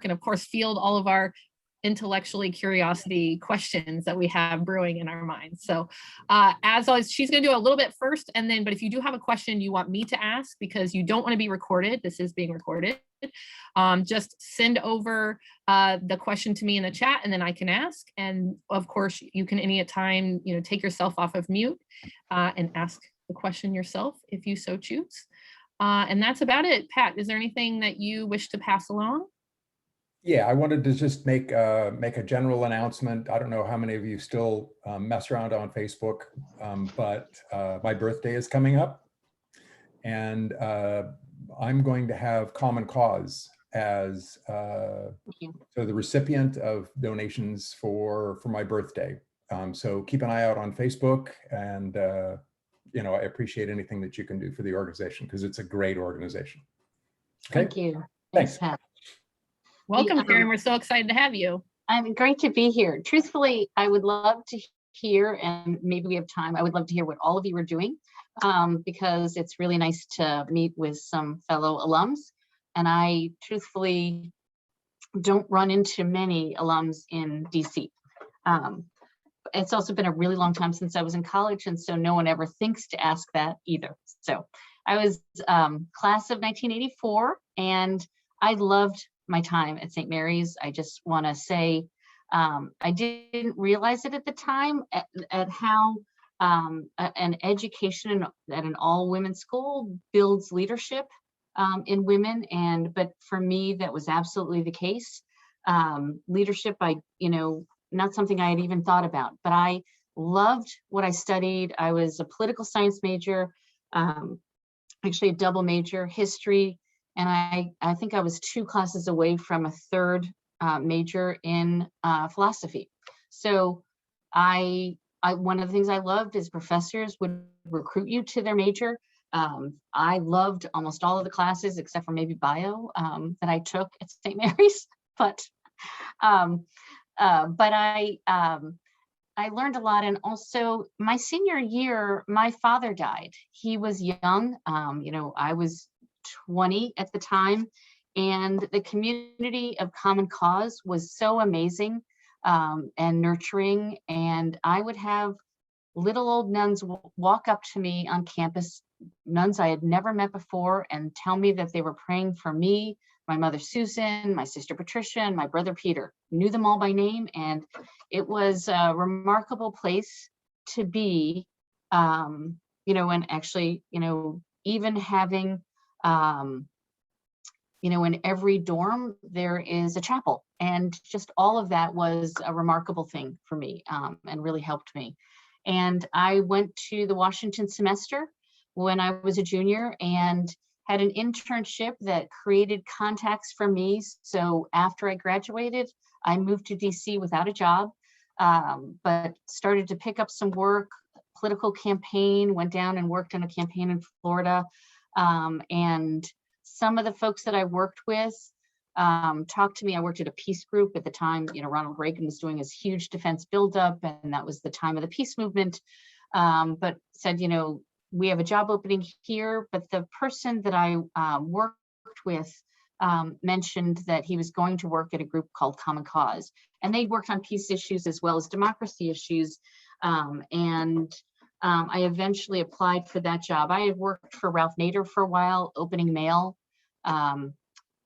and of course field all of our intellectually curiosity questions that we have brewing in our minds. So as always, she's going to do a little bit first, and then, but if you do have a question you want me to ask, because you don't want to be recorded, this is being recorded, just send over the question to me in the chat, and then I can ask. And of course, you can any time, take yourself off of mute and ask the question yourself if you so choose. And that's about it. Pat, is there anything that you wish to pass along? Yeah, I wanted to just make a general announcement. I don't know how many of you still mess around on Facebook, but my birthday is coming up, and I'm going to have Common Cause as so the recipient of donations for my birthday. So keep an eye out on Facebook, and I appreciate anything that you can do for the organization, because it's a great organization. Okay? Thank you. Thanks. Pat. Welcome, Karen. We're so excited to have you. I'm great to be here. Truthfully, I would love to hear, and maybe we have time, I would love to hear what all of you are doing, because it's really nice to meet with some fellow alums. And I truthfully don't run into many alums in DC. It's also been a really long time since I was in college, and so no one ever thinks to ask that either. So I was class of 1984, and I loved my time at St. Mary's. I just want to say I didn't realize it at the time at how an education at an all-women school builds leadership in women, but for me that was absolutely the case. Leadership, not something I had even thought about, but I loved what I studied. I was a political science major, actually a double major, history. And I think I was 2 classes away from a 3rd major in philosophy. So one of the things I loved is professors would recruit you to their major. I loved almost all of the classes except for maybe bio that I took at St. Mary's. But I learned a lot. And also my senior year, my father died. He was young. I was 20 at the time, and the community of Common Cause was so amazing and nurturing. And I would have little old nuns walk up to me on campus, nuns I had never met before, and tell me that they were praying for me, my mother Susan, my sister Patricia, and my brother Peter. Knew them all by name, and it was a remarkable place to be. And actually, even having in every dorm there is a chapel, and just all of that was a remarkable thing for me, and really helped me. And I went to the Washington semester when I was a junior and had an internship that created contacts for me. So after I graduated, I moved to DC without a job, but started to pick up some work, political campaign, went down and worked on a campaign in Florida. And some of the folks that I worked with talked to me. I worked at a peace group at the time. Ronald Reagan was doing his huge defense buildup, and that was the time of the peace movement. But said, we have a job opening here. But the person that I worked with mentioned that he was going to work at a group called Common Cause, and they worked on peace issues as well as democracy issues. I eventually applied for that job. I had worked for Ralph Nader for a while, opening mail.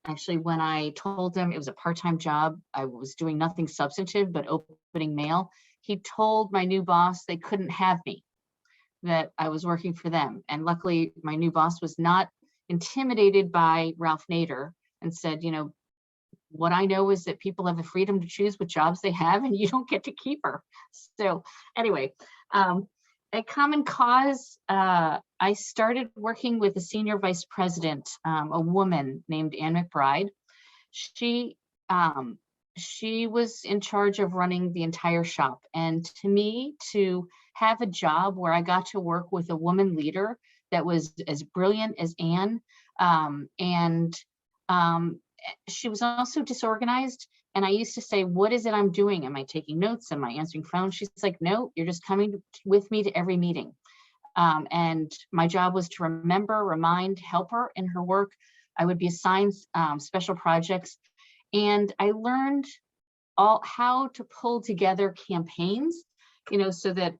Actually, when I told him it was a part-time job, I was doing nothing substantive but opening mail. He told my new boss they couldn't have me, that I was working for them. And luckily, my new boss was not intimidated by Ralph Nader and said, what I know is that people have the freedom to choose what jobs they have, and you don't get to keep her. So anyway, at Common Cause, I started working with a senior vice president, a woman named Ann McBride. She was in charge of running the entire shop. And to me, to have a job where I got to work with a woman leader that was as brilliant as Ann, she was also disorganized. And I used to say, what is it I'm doing? Am I taking notes? Am I answering phones? She's like, no, you're just coming with me to every meeting. And my job was to remember, remind, help her in her work. I would be assigned special projects. And I learned how to pull together campaigns, so that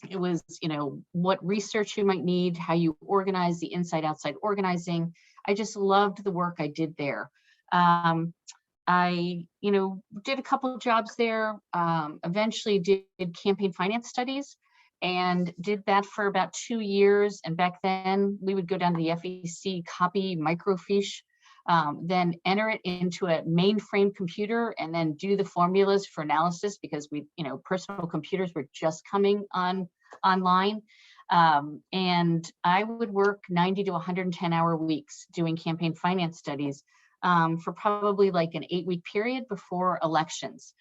it was, what research you might need, how you organize the inside-outside organizing. I just loved the work I did there. I, did a couple of jobs there, eventually did campaign finance studies and did that for about 2 years. And back then we would go down to the FEC, copy microfiche, then enter it into a mainframe computer and then do the formulas for analysis, because personal computers were just coming online. And I would work 90 to 110-hour weeks doing campaign finance studies for probably like an 8-week period before elections.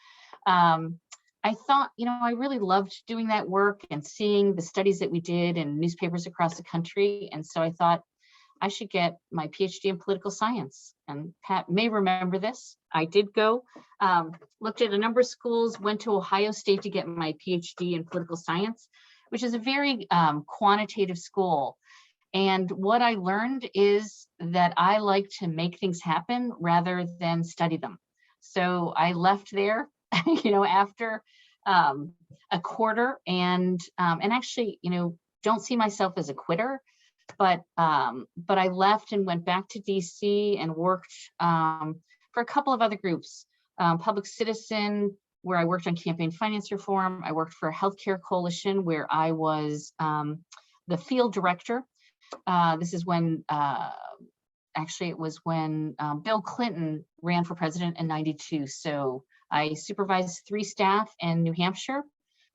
I thought, I really loved doing that work and seeing the studies that we did in newspapers across the country. And so I thought I should get my PhD in political science. And Pat may remember this. I did go, looked at a number of schools, went to Ohio State to get my PhD in political science, which is a very quantitative school. And what I learned is that I like to make things happen rather than study them. So I left there, after a quarter, and actually, don't see myself as a quitter, but I left and went back to DC and worked for a couple of other groups, Public Citizen, where I worked on campaign finance reform. I worked for a healthcare coalition where I was the field director. This is when, actually it was when Bill Clinton ran for president in '92. So I supervised 3 staff in New Hampshire,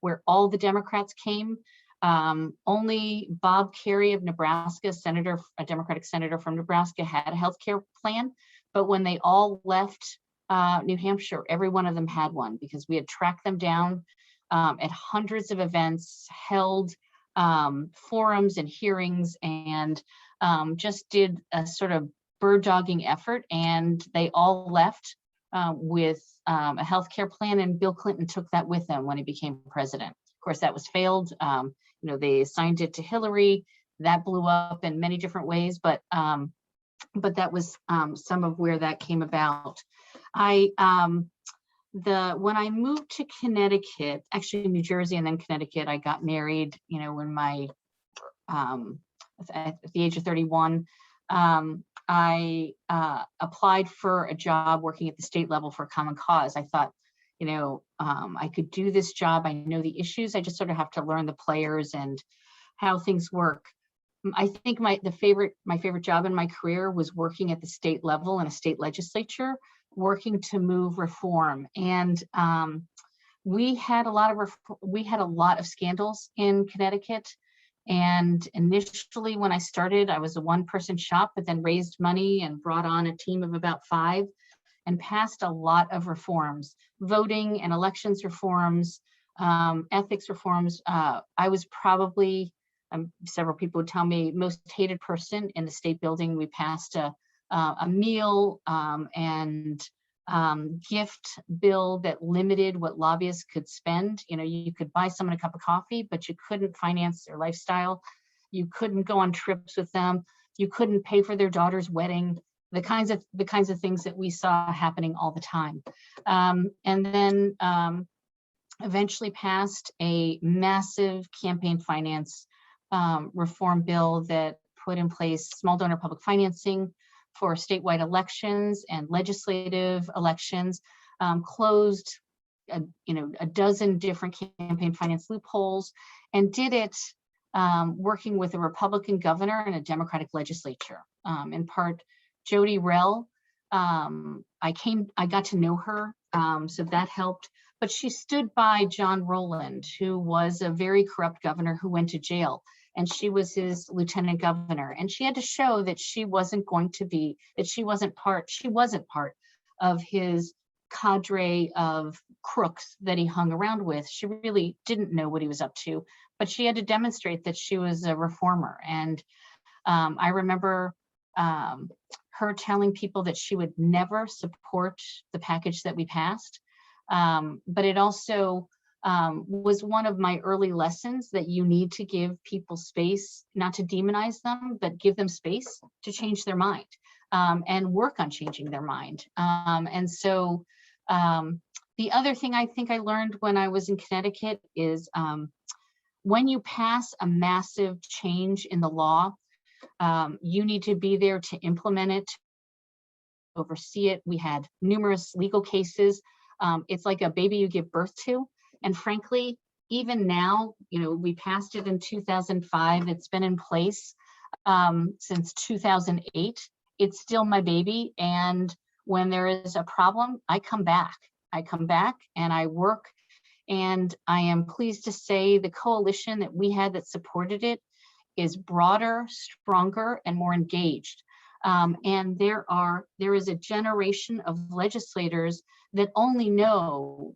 where all the Democrats came. Only Bob Kerrey of Nebraska, a Democratic senator from Nebraska, had a healthcare plan. But when they all left New Hampshire, every one of them had one, because we had tracked them down at hundreds of events, held forums and hearings, and just did a sort of bird dogging effort. And they all left with a healthcare plan, and Bill Clinton took that with him when he became president. Of course, that was failed. They assigned it to Hillary. That blew up in many different ways, but that was some of where that came about. When I moved to Connecticut, actually New Jersey and then Connecticut, I got married, when at the age of 31, I applied for a job working at the state level for Common Cause. I thought, I could do this job. I know the issues. I just sort of have to learn the players and how things work. I think my favorite job in my career was working at the state level in a state legislature, working to move reform. And we had a lot of scandals in Connecticut. And initially, when I started, I was a 1-person shop, but then raised money and brought on a team of about 5 and passed a lot of reforms, voting and elections reforms, ethics reforms. I was probably, several people would tell me, most hated person in the state building. We passed a meal and gift bill that limited what lobbyists could spend. You could buy someone a cup of coffee, but you couldn't finance their lifestyle. You couldn't go on trips with them. You couldn't pay for their daughter's wedding. The kinds of things that we saw happening all the time. And then eventually passed a massive campaign finance reform bill that put in place small donor public financing for statewide elections and legislative elections, closed a dozen different campaign finance loopholes, and did it working with a Republican governor and a Democratic legislature. In part, Jody Rell, I got to know her, so that helped. But she stood by John Rowland, who was a very corrupt governor who went to jail, and she was his lieutenant governor. And she had to show that she wasn't part of his cadre of crooks that he hung around with. She really didn't know what he was up to, but she had to demonstrate that she was a reformer. And I remember her telling people that she would never support the package that we passed. But it also was one of my early lessons that you need to give people space, not to demonize them, but give them space to change their mind. and work on changing their mind. And so the other thing I think I learned when I was in Connecticut is when you pass a massive change in the law, you need to be there to implement it, oversee it. We had numerous legal cases. It's like a baby you give birth to. And frankly, even now, you know, we passed it in 2005. It's been in place since 2008. It's still my baby. And when there is a problem, I come back. I come back and I work. And I am pleased to say the coalition that we had that supported it is broader, stronger, and more engaged. And there is a generation of legislators that only know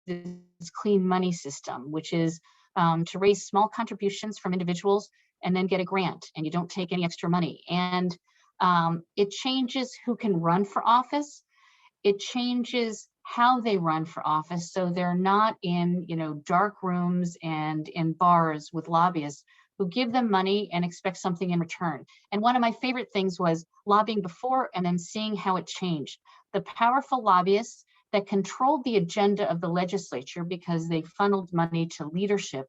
this clean money system, which is to raise small contributions from individuals and then get a grant, and you don't take any extra money. And it changes who can run for office. It changes how they run for office, so they're not in, you know, dark rooms and in bars with lobbyists who give them money and expect something in return. And one of my favorite things was lobbying before and then seeing how it changed. The powerful lobbyists that controlled the agenda of the legislature because they funneled money to leadership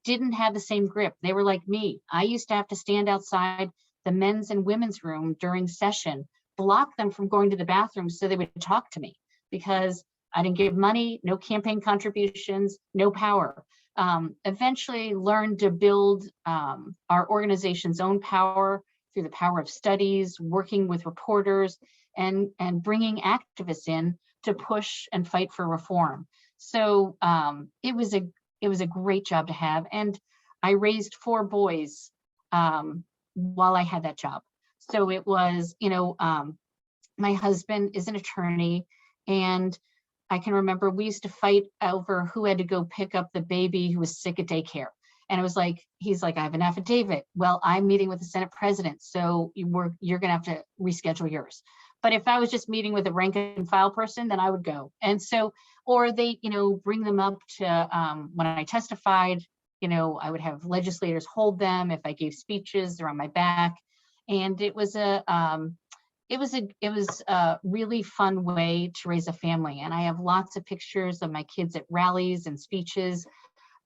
didn't have the same grip. They were like me. I used to have to stand outside the men's and women's room during session, block them from going to the bathroom so they would talk to me, because I didn't give money, no campaign contributions, no power. Eventually learned to build our organization's own power through the power of studies, working with reporters, and bringing activists in to push and fight for reform. So it was a great job to have. And I raised 4 boys while I had that job. So it was, you know, my husband is an attorney, and I can remember we used to fight over who had to go pick up the baby who was sick at daycare. And it was like, he's like, I have an affidavit. Well, I'm meeting with the Senate president, so you're gonna have to reschedule yours. But if I was just meeting with a rank and file person, then I would go. And so, or they, you know, bring them up to, when I testified, you know, I would have legislators hold them. If I gave speeches, they're on my back. And it was a really fun way to raise a family. And I have lots of pictures of my kids at rallies and speeches.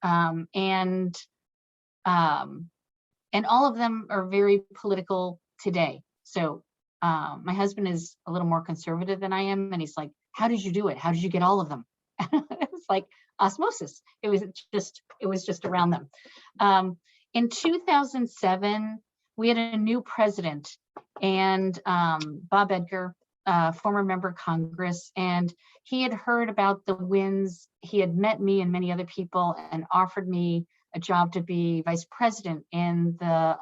And all of them are very political today. So my husband is a little more conservative than I am. And he's like, how did you do it? How did you get all of them? It was like osmosis. It was just around them. In 2007, we had a new president, and Bob Edgar, former member of Congress, and he had heard about the wins. He had met me and many other people and offered me a job to be vice president in the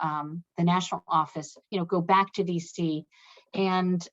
national office, you know, go back to DC. And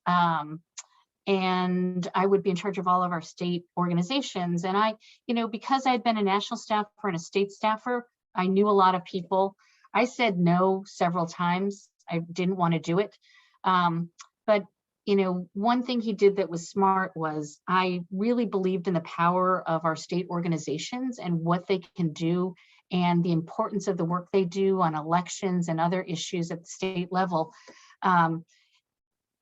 I would be in charge of all of our state organizations. And I, you know, because I had been a national staffer and a state staffer, I knew a lot of people. I said no several times. I didn't want to do it. But, you know, one thing he did that was smart was I really believed in the power of our state organizations and what they can do and the importance of the work they do on elections and other issues at the state level.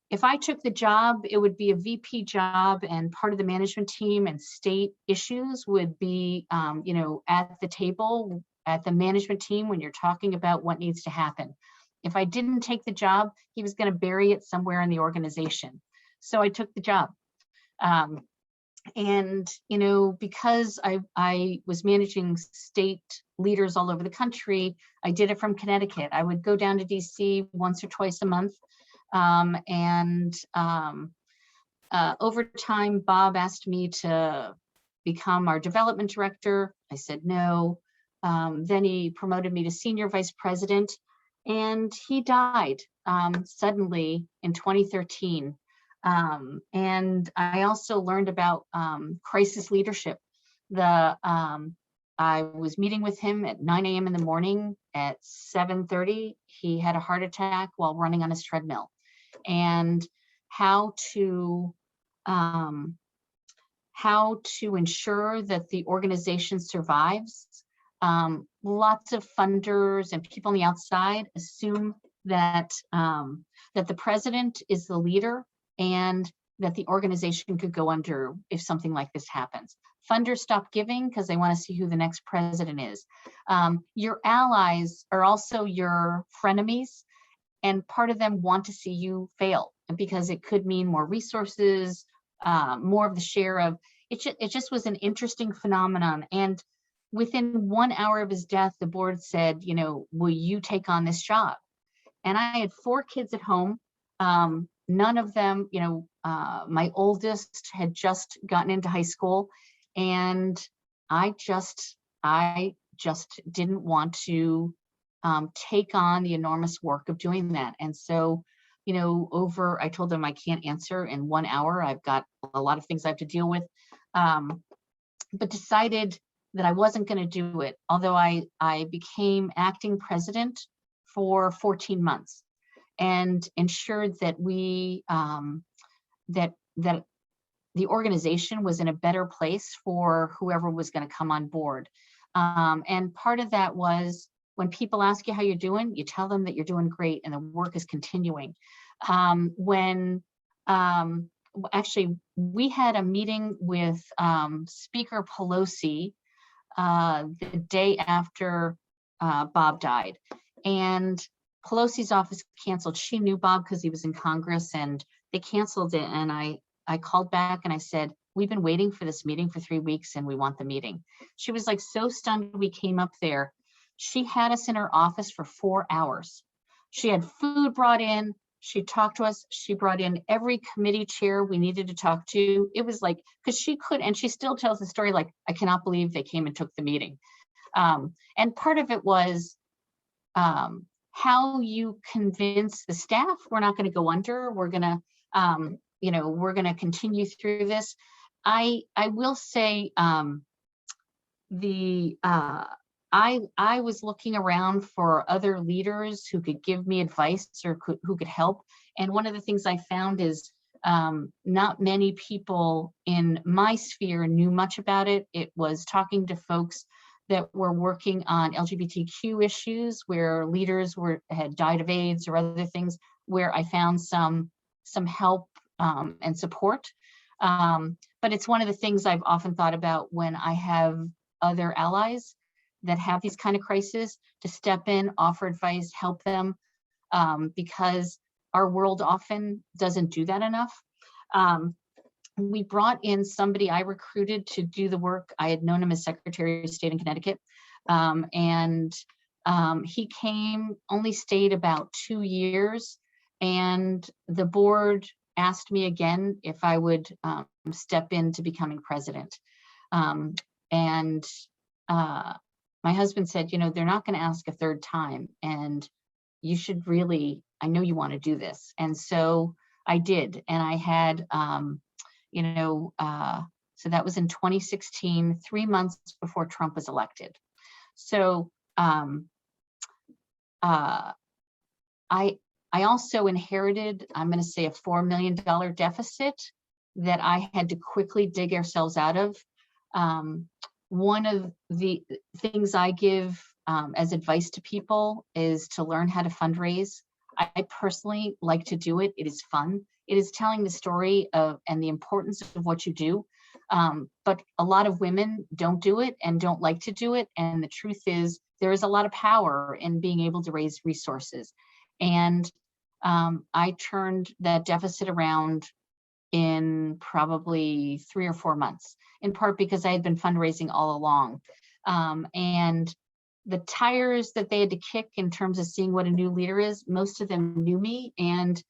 If I took the job, it would be a VP job, and part of the management team and state issues would be, you know, at the table, at the management team when you're talking about what needs to happen. If I didn't take the job, he was going to bury it somewhere in the organization. So I took the job. And, you know, because I was managing state leaders all over the country, I did it from Connecticut. I would go down to DC once or twice a month. Over time, Bob asked me to become our development director. I said no. Then he promoted me to senior vice president, and he died suddenly in 2013. And I also learned about crisis leadership. I was meeting with him at 9 a.m. in the morning. At 7:30, he had a heart attack while running on his treadmill. And how to ensure that the organization survives. Lots of funders and people on the outside assume that that the president is the leader and that the organization could go under if something like this happens. Funders stop giving because they want to see who the next president is. Your allies are also your frenemies, and part of them want to see you fail because it could mean more resources, more of the share of it. It just was an interesting phenomenon. And within 1 hour of his death, the board said, you know, will you take on this job? And I had 4 kids at home. None of them, you know, my oldest had just gotten into high school, and I just didn't want to take on the enormous work of doing that. And so, you know, I told them I can't answer in 1 hour. I've got a lot of things I have to deal with, but decided that I wasn't going to do it. Although I became acting president for 14 months and ensured that we that the organization was in a better place for whoever was going to come on board. And part of that was when people ask you how you're doing, you tell them that you're doing great and the work is continuing. Actually, we had a meeting with Speaker Pelosi the day after Bob died, and Pelosi's office canceled. She knew Bob because he was in Congress, and they canceled it. And I called back and I said, we've been waiting for this meeting for 3 weeks and we want the meeting. She was like so stunned we came up there. She had us in her office for 4 hours. She had food brought in. She talked to us. She brought in every committee chair we needed to talk to. It was like, because she could, and she still tells the story like, I cannot believe they came and took the meeting. And part of it was how you convince the staff we're not going to go under. We're going to, you know, we're going to continue through this. I will say I was looking around for other leaders who could give me advice or who could help. And one of the things I found is not many people in my sphere knew much about it. It was talking to folks that were working on LGBTQ issues where leaders had died of AIDS or other things, where I found some help and support. But it's one of the things I've often thought about when I have other allies that have these kind of crises, to step in, offer advice, help them, because our world often doesn't do that enough. We brought in somebody I recruited to do the work. I had known him as Secretary of State in Connecticut. He came, only stayed about 2 years, and the board asked me again if I would step into becoming president. My husband said, you know, they're not going to ask a third time, and you should really, I know you want to do this. And so I did. And I had, you know, so that was in 2016, 3 months before Trump was elected. So I also inherited, I'm going to say, a $4 million deficit that I had to quickly dig ourselves out of. One of the things I give as advice to people is to learn how to fundraise. I personally like to do it. It is fun. It is telling the story of and the importance of what you do. But a lot of women don't do it and don't like to do it. And the truth is, there is a lot of power in being able to raise resources. And I turned that deficit around in probably 3 or 4 months, in part because I had been fundraising all along. And the tires that they had to kick in terms of seeing what a new leader is, most of them knew me and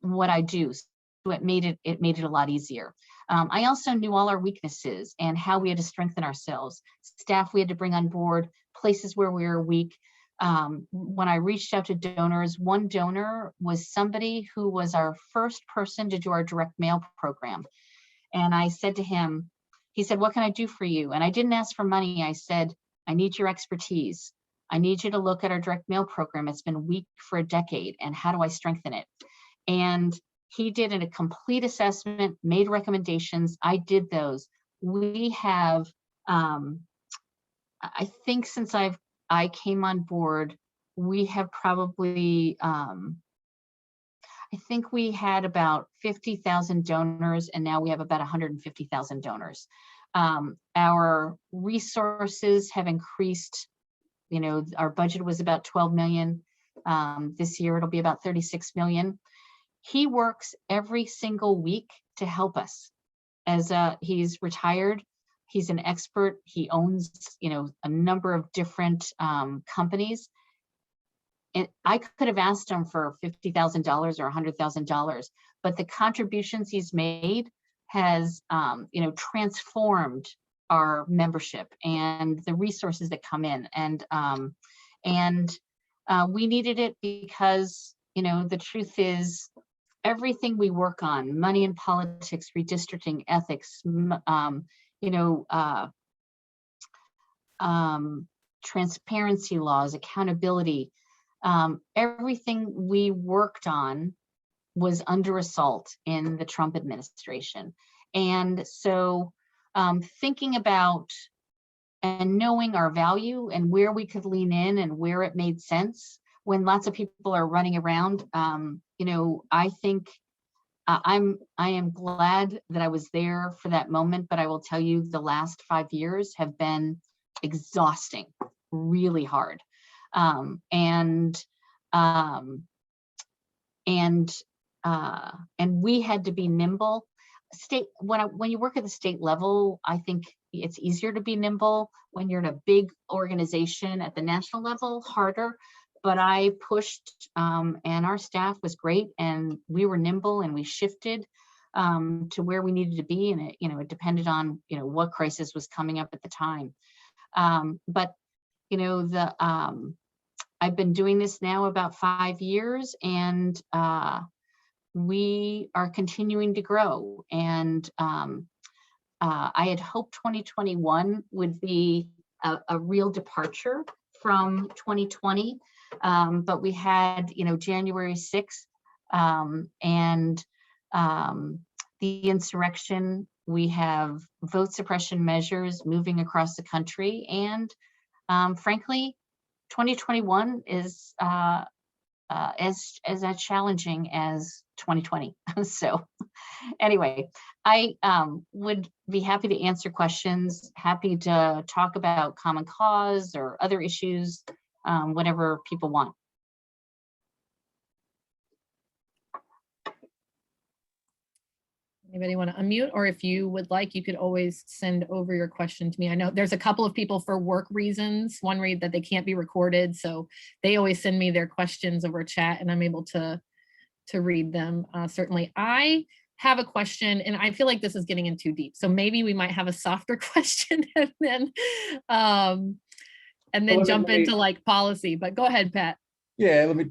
what I do. So it made it a lot easier. I also knew all our weaknesses and how we had to strengthen ourselves, staff we had to bring on board, places where we were weak. When I reached out to donors, one donor was somebody who was our first person to do our direct mail program. And I said to him, he said, what can I do for you? And I didn't ask for money. I said, I need your expertise. I need you to look at our direct mail program. It's been weak for a decade, and how do I strengthen it? And he did a complete assessment, made recommendations. I did those. We have, I think since I came on board, we have probably, I think we had about 50,000 donors, and now we have about 150,000 donors. Our resources have increased. You know, our budget was about 12 million. This year it'll be about 36 million. He works every single week to help us. As he's retired, he's an expert. He owns, you know, a number of different companies. And I could have asked him for $50,000 or $100,000, but the contributions he's made has, you know, transformed our membership and the resources that come in. And we needed it because, you know, the truth is everything we work on, money in politics, redistricting, ethics, you know, transparency laws, accountability, everything we worked on was under assault in the Trump administration. And so thinking about and knowing our value and where we could lean in and where it made sense when lots of people are running around, you know, I think I am glad that I was there for that moment, but I will tell you the last 5 years have been exhausting, really hard. And we had to be nimble. When you work at the state level, I think it's easier to be nimble. When you're in a big organization at the national level, harder. But I pushed, and our staff was great, and we were nimble, and we shifted to where we needed to be, and it, you know, it depended on, you know, what crisis was coming up at the time. But you know, I've been doing this now about 5 years, and we are continuing to grow. And I had hoped 2021 would be a real departure from 2020, but we had, you know, January 6th and the insurrection. We have vote suppression measures moving across the country, and frankly, 2021 is as challenging as 2020. So anyway, I would be happy to answer questions, happy to talk about Common Cause or other issues, whatever people want. Anybody want to unmute? Or if you would like, you could always send over your question to me. I know there's a couple of people for work reasons, one read that they can't be recorded. So they always send me their questions over chat and I'm able to read them. Certainly. I have a question and I feel like this is getting in too deep. So maybe we might have a softer question and then jump into like policy, but go ahead, Pat. Yeah, let me,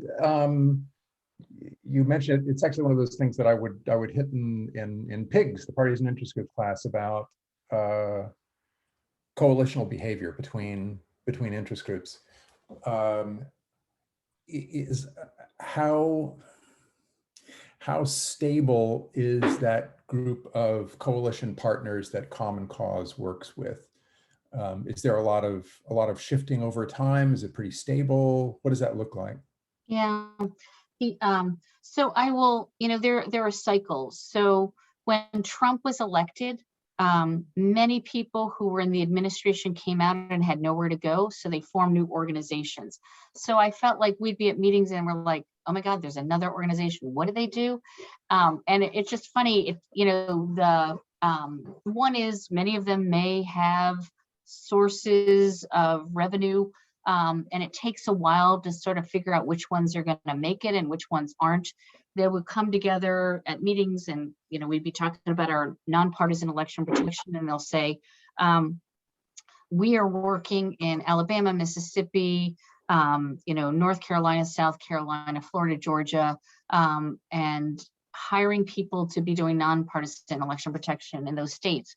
you mentioned it's actually one of those things that I would hit in PIGS, the Parties and Interest Group class, about coalitional behavior between interest groups. Is how stable is that group of coalition partners that Common Cause works with? Is there a lot of shifting over time? Is it pretty stable? What does that look like? Yeah. So I will, you know, there are cycles. So when Trump was elected, many people who were in the administration came out and had nowhere to go, so they formed new organizations. So I felt like we'd be at meetings and we're like, oh my God, there's another organization. What do they do? And it's just funny. You know, the one is many of them may have sources of revenue. And it takes a while to sort of figure out which ones are going to make it and which ones aren't. They would come together at meetings and, you know, we'd be talking about our nonpartisan election protection and they'll say, we are working in Alabama, Mississippi, you know, North Carolina, South Carolina, Florida, Georgia, and hiring people to be doing nonpartisan election protection in those states.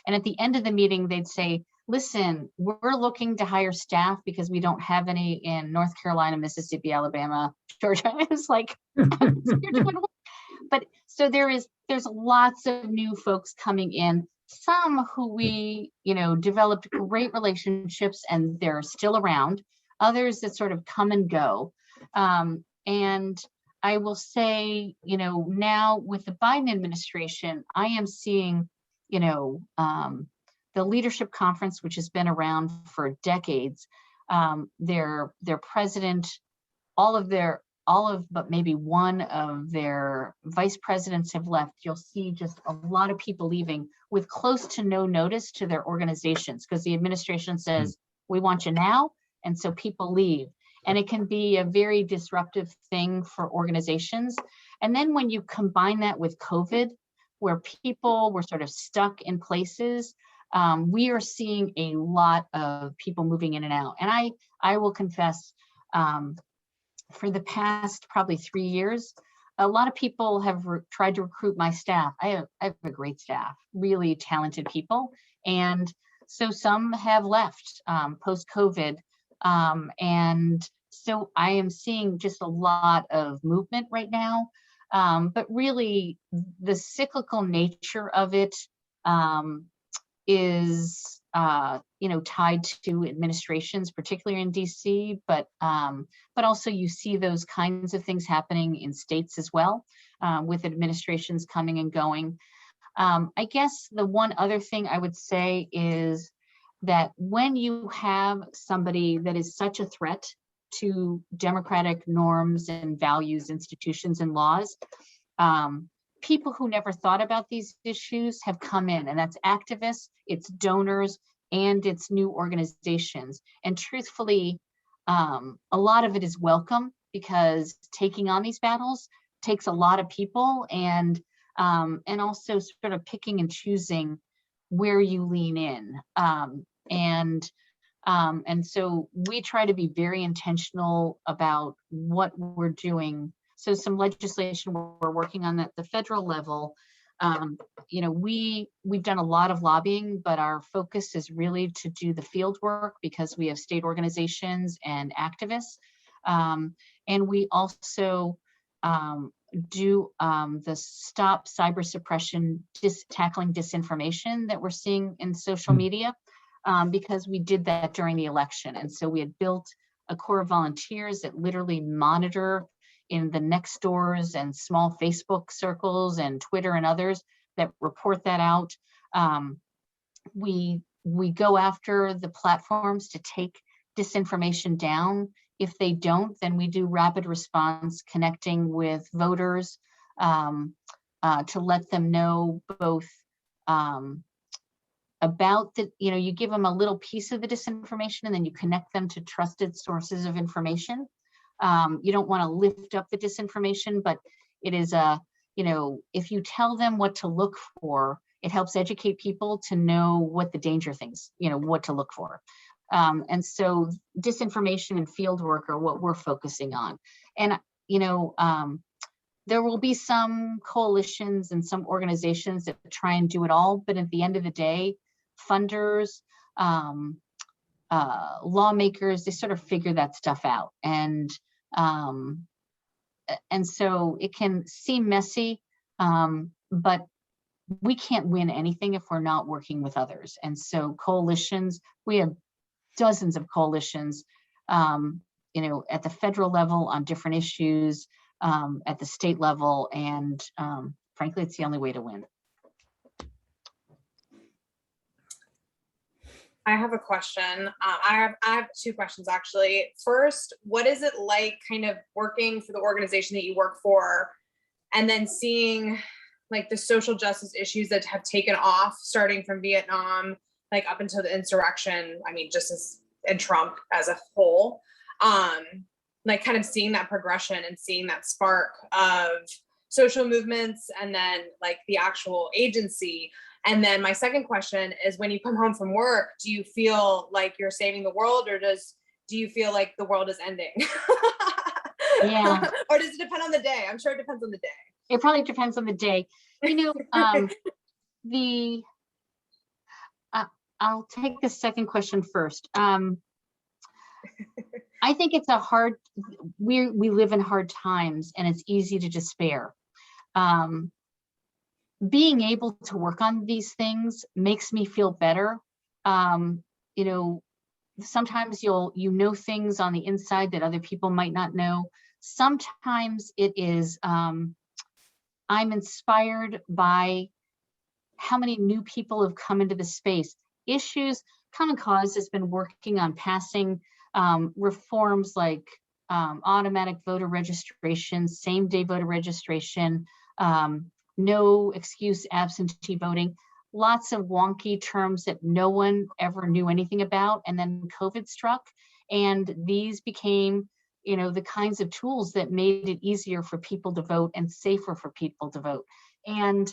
And at the end of the meeting, they'd say, listen, we're looking to hire staff because we don't have any in North Carolina, Mississippi, Alabama, Georgia. It's like, but so there's lots of new folks coming in, some who we, you know, developed great relationships and they're still around. others that sort of come and go. And I will say, you know, now with the Biden administration, I am seeing, you know, the leadership conference, which has been around for decades, their president, all of but maybe one of their vice presidents have left. You'll see just a lot of people leaving with close to no notice to their organizations, because the administration says, we want you now. And so people leave. And it can be a very disruptive thing for organizations. And then when you combine that with COVID, where people were sort of stuck in places, we are seeing a lot of people moving in and out. And I will confess, for the past probably 3 years, a lot of people have tried to recruit my staff. I have a great staff, really talented people. And so some have left post-COVID. And so I am seeing just a lot of movement right now. But really the cyclical nature of it is you know, tied to administrations, particularly in DC, but also you see those kinds of things happening in states as well, with administrations coming and going. I guess the one other thing I would say is that when you have somebody that is such a threat to democratic norms and values, institutions and laws, people who never thought about these issues have come in, and that's activists, it's donors, and it's new organizations. And truthfully, a lot of it is welcome, because taking on these battles takes a lot of people, and also sort of picking and choosing where you lean in. And so we try to be very intentional about what we're doing. So some legislation we're working on at the federal level, you know, we've done a lot of lobbying, but our focus is really to do the field work, because we have state organizations and activists. And we also do the Stop Cyber Suppression, tackling disinformation that we're seeing in social media, because we did that during the election. And so we had built a core of volunteers that literally monitor in the next doors and small Facebook circles and Twitter and others that report that out. We go after the platforms to take disinformation down. If they don't, then we do rapid response, connecting with voters to let them know both about the, you know, you give them a little piece of the disinformation and then you connect them to trusted sources of information. You don't want to lift up the disinformation, but it is you know, if you tell them what to look for, it helps educate people to know what the danger things, you know, what to look for. And so disinformation and field work are what we're focusing on. And, you know, there will be some coalitions and some organizations that try and do it all, but at the end of the day, funders, lawmakers, they sort of figure that stuff out. And so it can seem messy, but we can't win anything if we're not working with others. And so coalitions, we have dozens of coalitions, you know, at the federal level on different issues, at the state level, and frankly, it's the only way to win. I have a question. I have two questions actually. First, what is it like kind of working for the organization that you work for, and then seeing like the social justice issues that have taken off starting from Vietnam, like up until the insurrection, I mean, just as in Trump as a whole, like kind of seeing that progression and seeing that spark of social movements and then like the actual agency. And then my second question is, when you come home from work, do you feel like you're saving the world, or do you feel like the world is ending? Yeah. Or does it depend on the day? I'm sure it depends on the day. It probably depends on the day. You know, I'll take the second question first. I think it's we live in hard times, and it's easy to despair. Being able to work on these things makes me feel better. You know, sometimes you know things on the inside that other people might not know. Sometimes it is, I'm inspired by how many new people have come into the space. Issues, Common Cause has been working on passing reforms like automatic voter registration, same-day voter registration, no excuse absentee voting, lots of wonky terms that no one ever knew anything about. And then COVID struck, and these became, you know, the kinds of tools that made it easier for people to vote and safer for people to vote. And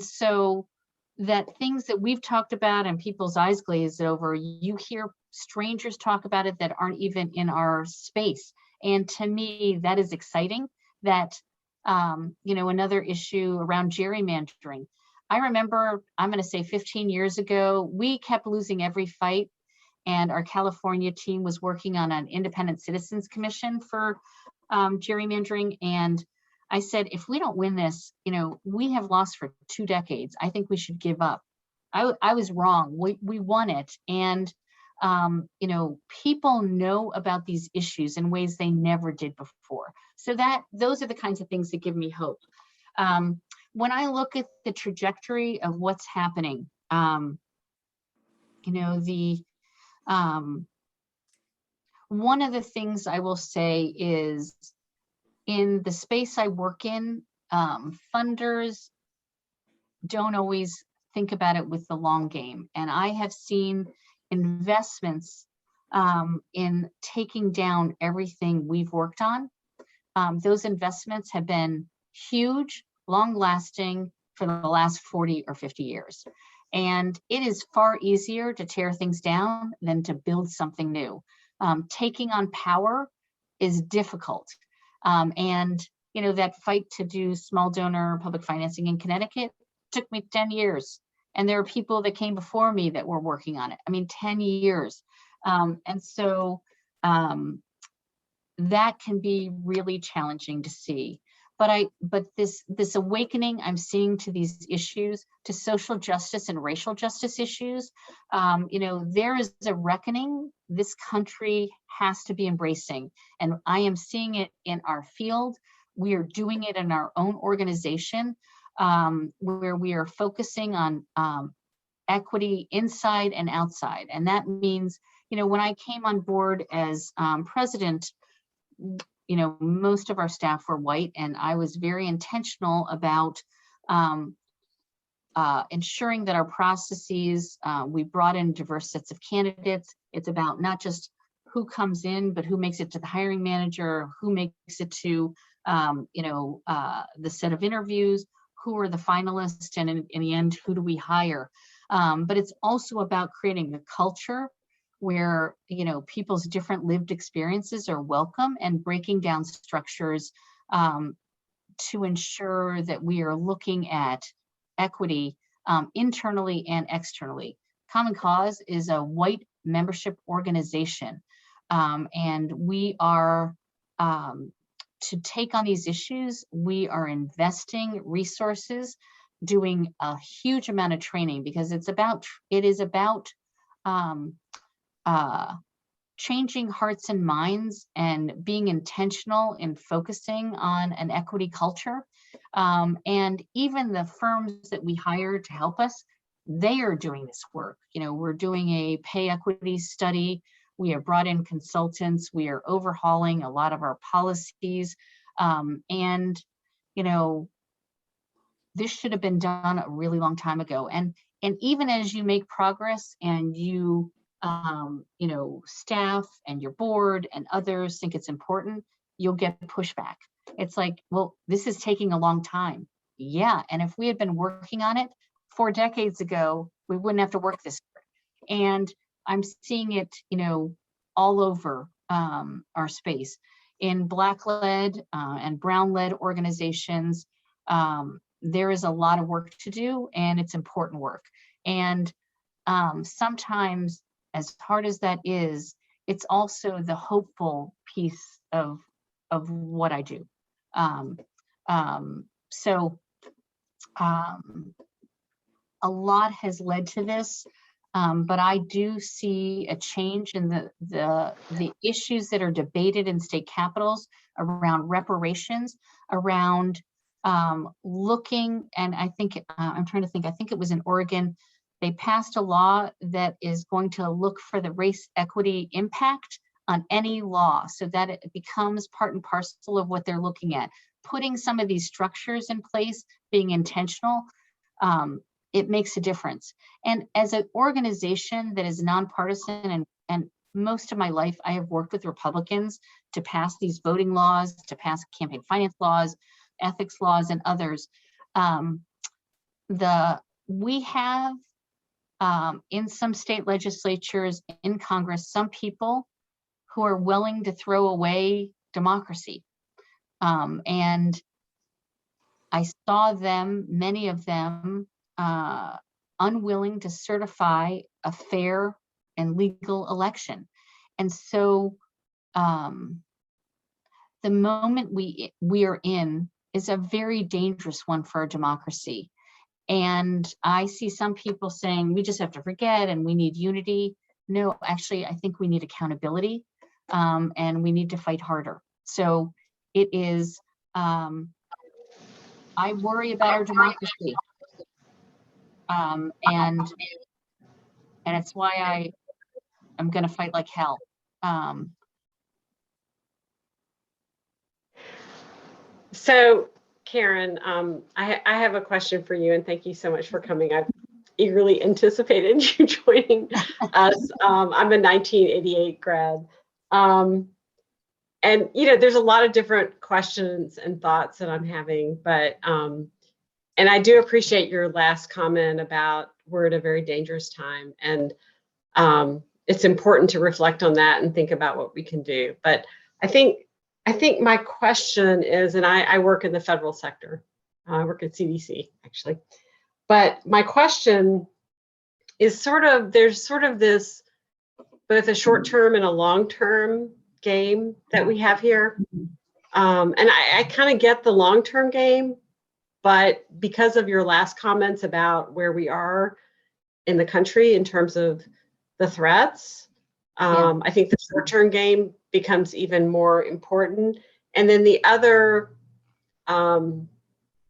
so that things that we've talked about and people's eyes glazed over, you hear strangers talk about it that aren't even in our space. And to me, that is exciting. That, you know, another issue around gerrymandering. I remember, I'm going to say 15 years ago, we kept losing every fight. And our California team was working on an independent citizens commission for gerrymandering. And I said, if we don't win this, you know, we have lost for 2 decades. I think we should give up. I was wrong. We won it. And, you know, people know about these issues in ways they never did before. So those are the kinds of things that give me hope. When I look at the trajectory of what's happening, you know, one of the things I will say is, in the space I work in, funders don't always think about it with the long game. And I have seen investments in taking down everything we've worked on. Those investments have been huge, long lasting for the last 40 or 50 years. And it is far easier to tear things down than to build something new. Taking on power is difficult. And, you know, that fight to do small donor public financing in Connecticut took me 10 years. And there are people that came before me that were working on it. I mean, 10 years. And so that can be really challenging to see. But this awakening I'm seeing to these issues, to social justice and racial justice issues, you know, there is a reckoning this country has to be embracing. And I am seeing it in our field. We are doing it in our own organization, where we are focusing on equity inside and outside. And that means, you know, when I came on board as president, you know, most of our staff were white, and I was very intentional about ensuring that our processes, we brought in diverse sets of candidates. It's about not just who comes in, but who makes it to the hiring manager, who makes it to, you know, the set of interviews, who are the finalists, and in the end, who do we hire? But it's also about creating a culture where, you know, people's different lived experiences are welcome, and breaking down structures to ensure that we are looking at equity internally and externally. Common Cause is a white membership organization, and we are, to take on these issues, we are investing resources, doing a huge amount of training, because it is about changing hearts and minds and being intentional in focusing on an equity culture. And even the firms that we hire to help us, they are doing this work. You know, we're doing a pay equity study. We have brought in consultants. We are overhauling a lot of our policies. And, you know, this should have been done a really long time ago. And even as you make progress and you, you know, staff and your board and others think it's important, you'll get pushback. It's like, well, this is taking a long time. Yeah, and if we had been working on it 4 decades ago, we wouldn't have to work this hard. And I'm seeing it, you know, all over our space. In Black-led and Brown-led organizations, there is a lot of work to do, and it's important work. And sometimes, as hard as that is, it's also the hopeful piece of what I do. So a lot has led to this. But I do see a change in the issues that are debated in state capitals around reparations, around looking, and I think, I'm trying to think, I think it was in Oregon, they passed a law that is going to look for the race equity impact on any law so that it becomes part and parcel of what they're looking at. Putting some of these structures in place, being intentional, it makes a difference. And as an organization that is nonpartisan, and most of my life I have worked with Republicans to pass these voting laws, to pass campaign finance laws, ethics laws, and others. We have in some state legislatures, in Congress, some people who are willing to throw away democracy. And I saw them, many of them, unwilling to certify a fair and legal election. And so the moment we are in is a very dangerous one for our democracy. And I see some people saying we just have to forget and we need unity. No, actually, I think we need accountability, and we need to fight harder. So it is, I worry about our democracy. And it's why I'm going to fight like hell. So Karen, I have a question for you, and thank you so much for coming. I've eagerly anticipated you joining us. I'm a 1988 grad. And, you know, there's a lot of different questions and thoughts that I'm having, but, and I do appreciate your last comment about we're at a very dangerous time. And it's important to reflect on that and think about what we can do. But I think my question is, and I work in the federal sector, I work at CDC actually, but my question is there's sort of this, both a short-term and a long-term game that we have here. And I kind of get the long-term game, but because of your last comments about where we are in the country in terms of the threats, I think the short-term game becomes even more important. And then the other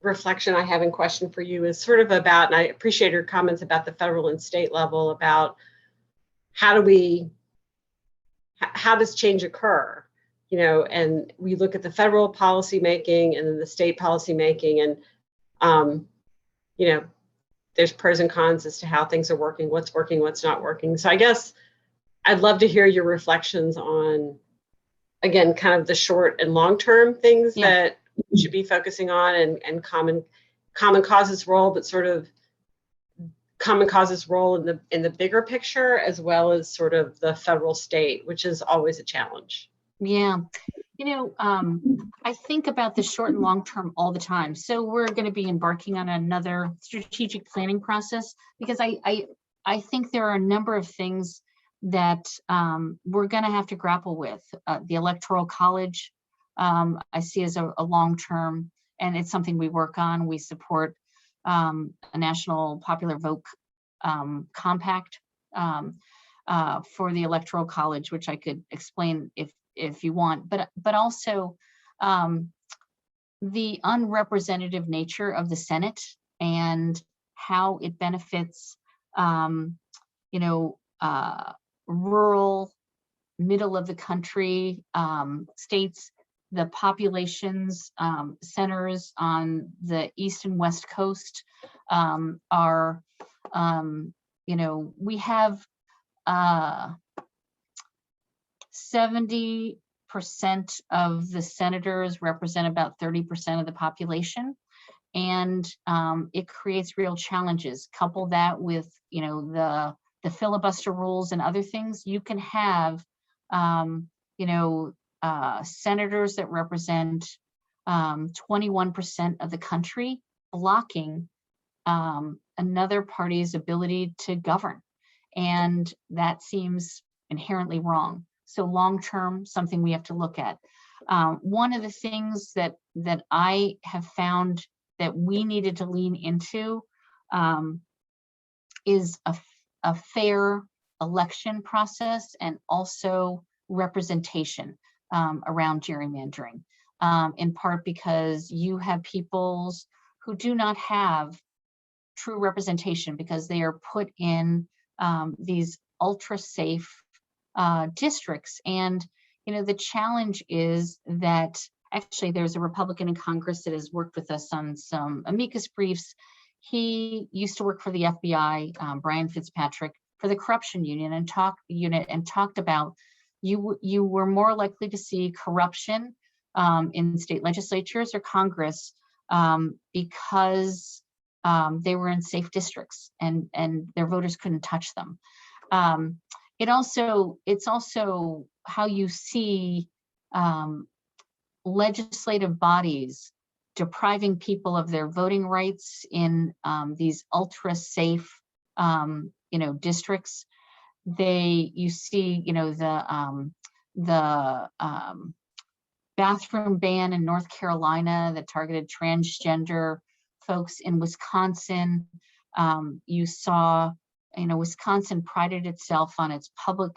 reflection I have and question for you is sort of about, and I appreciate your comments about the federal and state level, about how does change occur? You know, and we look at the federal policy making and then the state policy making, and you know, there's pros and cons as to how things are working, what's not working. So I guess I'd love to hear your reflections on, again, kind of the short and long-term things that we should be focusing on, and common cause's role, but sort of common cause's role in the bigger picture, as well as sort of the federal state, which is always a challenge. Yeah, you know, I think about the short and long term all the time. So we're going to be embarking on another strategic planning process, because I think there are a number of things that we're going to have to grapple with. The Electoral College, I see as a long term, and it's something we work on. We support a national popular vote compact for the Electoral College, which I could explain if you want, but also the unrepresentative nature of the Senate and how it benefits, you know, rural, middle of the country states. The populations centers on the East and West Coast are, you know, we have 70% of the senators represent about 30% of the population, and it creates real challenges. Couple that with, you know, the filibuster rules and other things. You can have, you know, senators that represent 21% of the country blocking another party's ability to govern. And that seems inherently wrong. So long-term, something we have to look at. One of the things that I have found that we needed to lean into is a fair election process and also representation around gerrymandering, in part because you have peoples who do not have true representation because they are put in these ultra safe districts. And the challenge is that actually there's a Republican in Congress that has worked with us on some amicus briefs. He used to work for the FBI, Brian Fitzpatrick, for the corruption unit and talked about you were more likely to see corruption in state legislatures or Congress because they were in safe districts and their voters couldn't touch them. It's also how you see legislative bodies depriving people of their voting rights in these ultra safe districts. You see the bathroom ban in North Carolina that targeted transgender folks in Wisconsin. You saw, Wisconsin prided itself on its public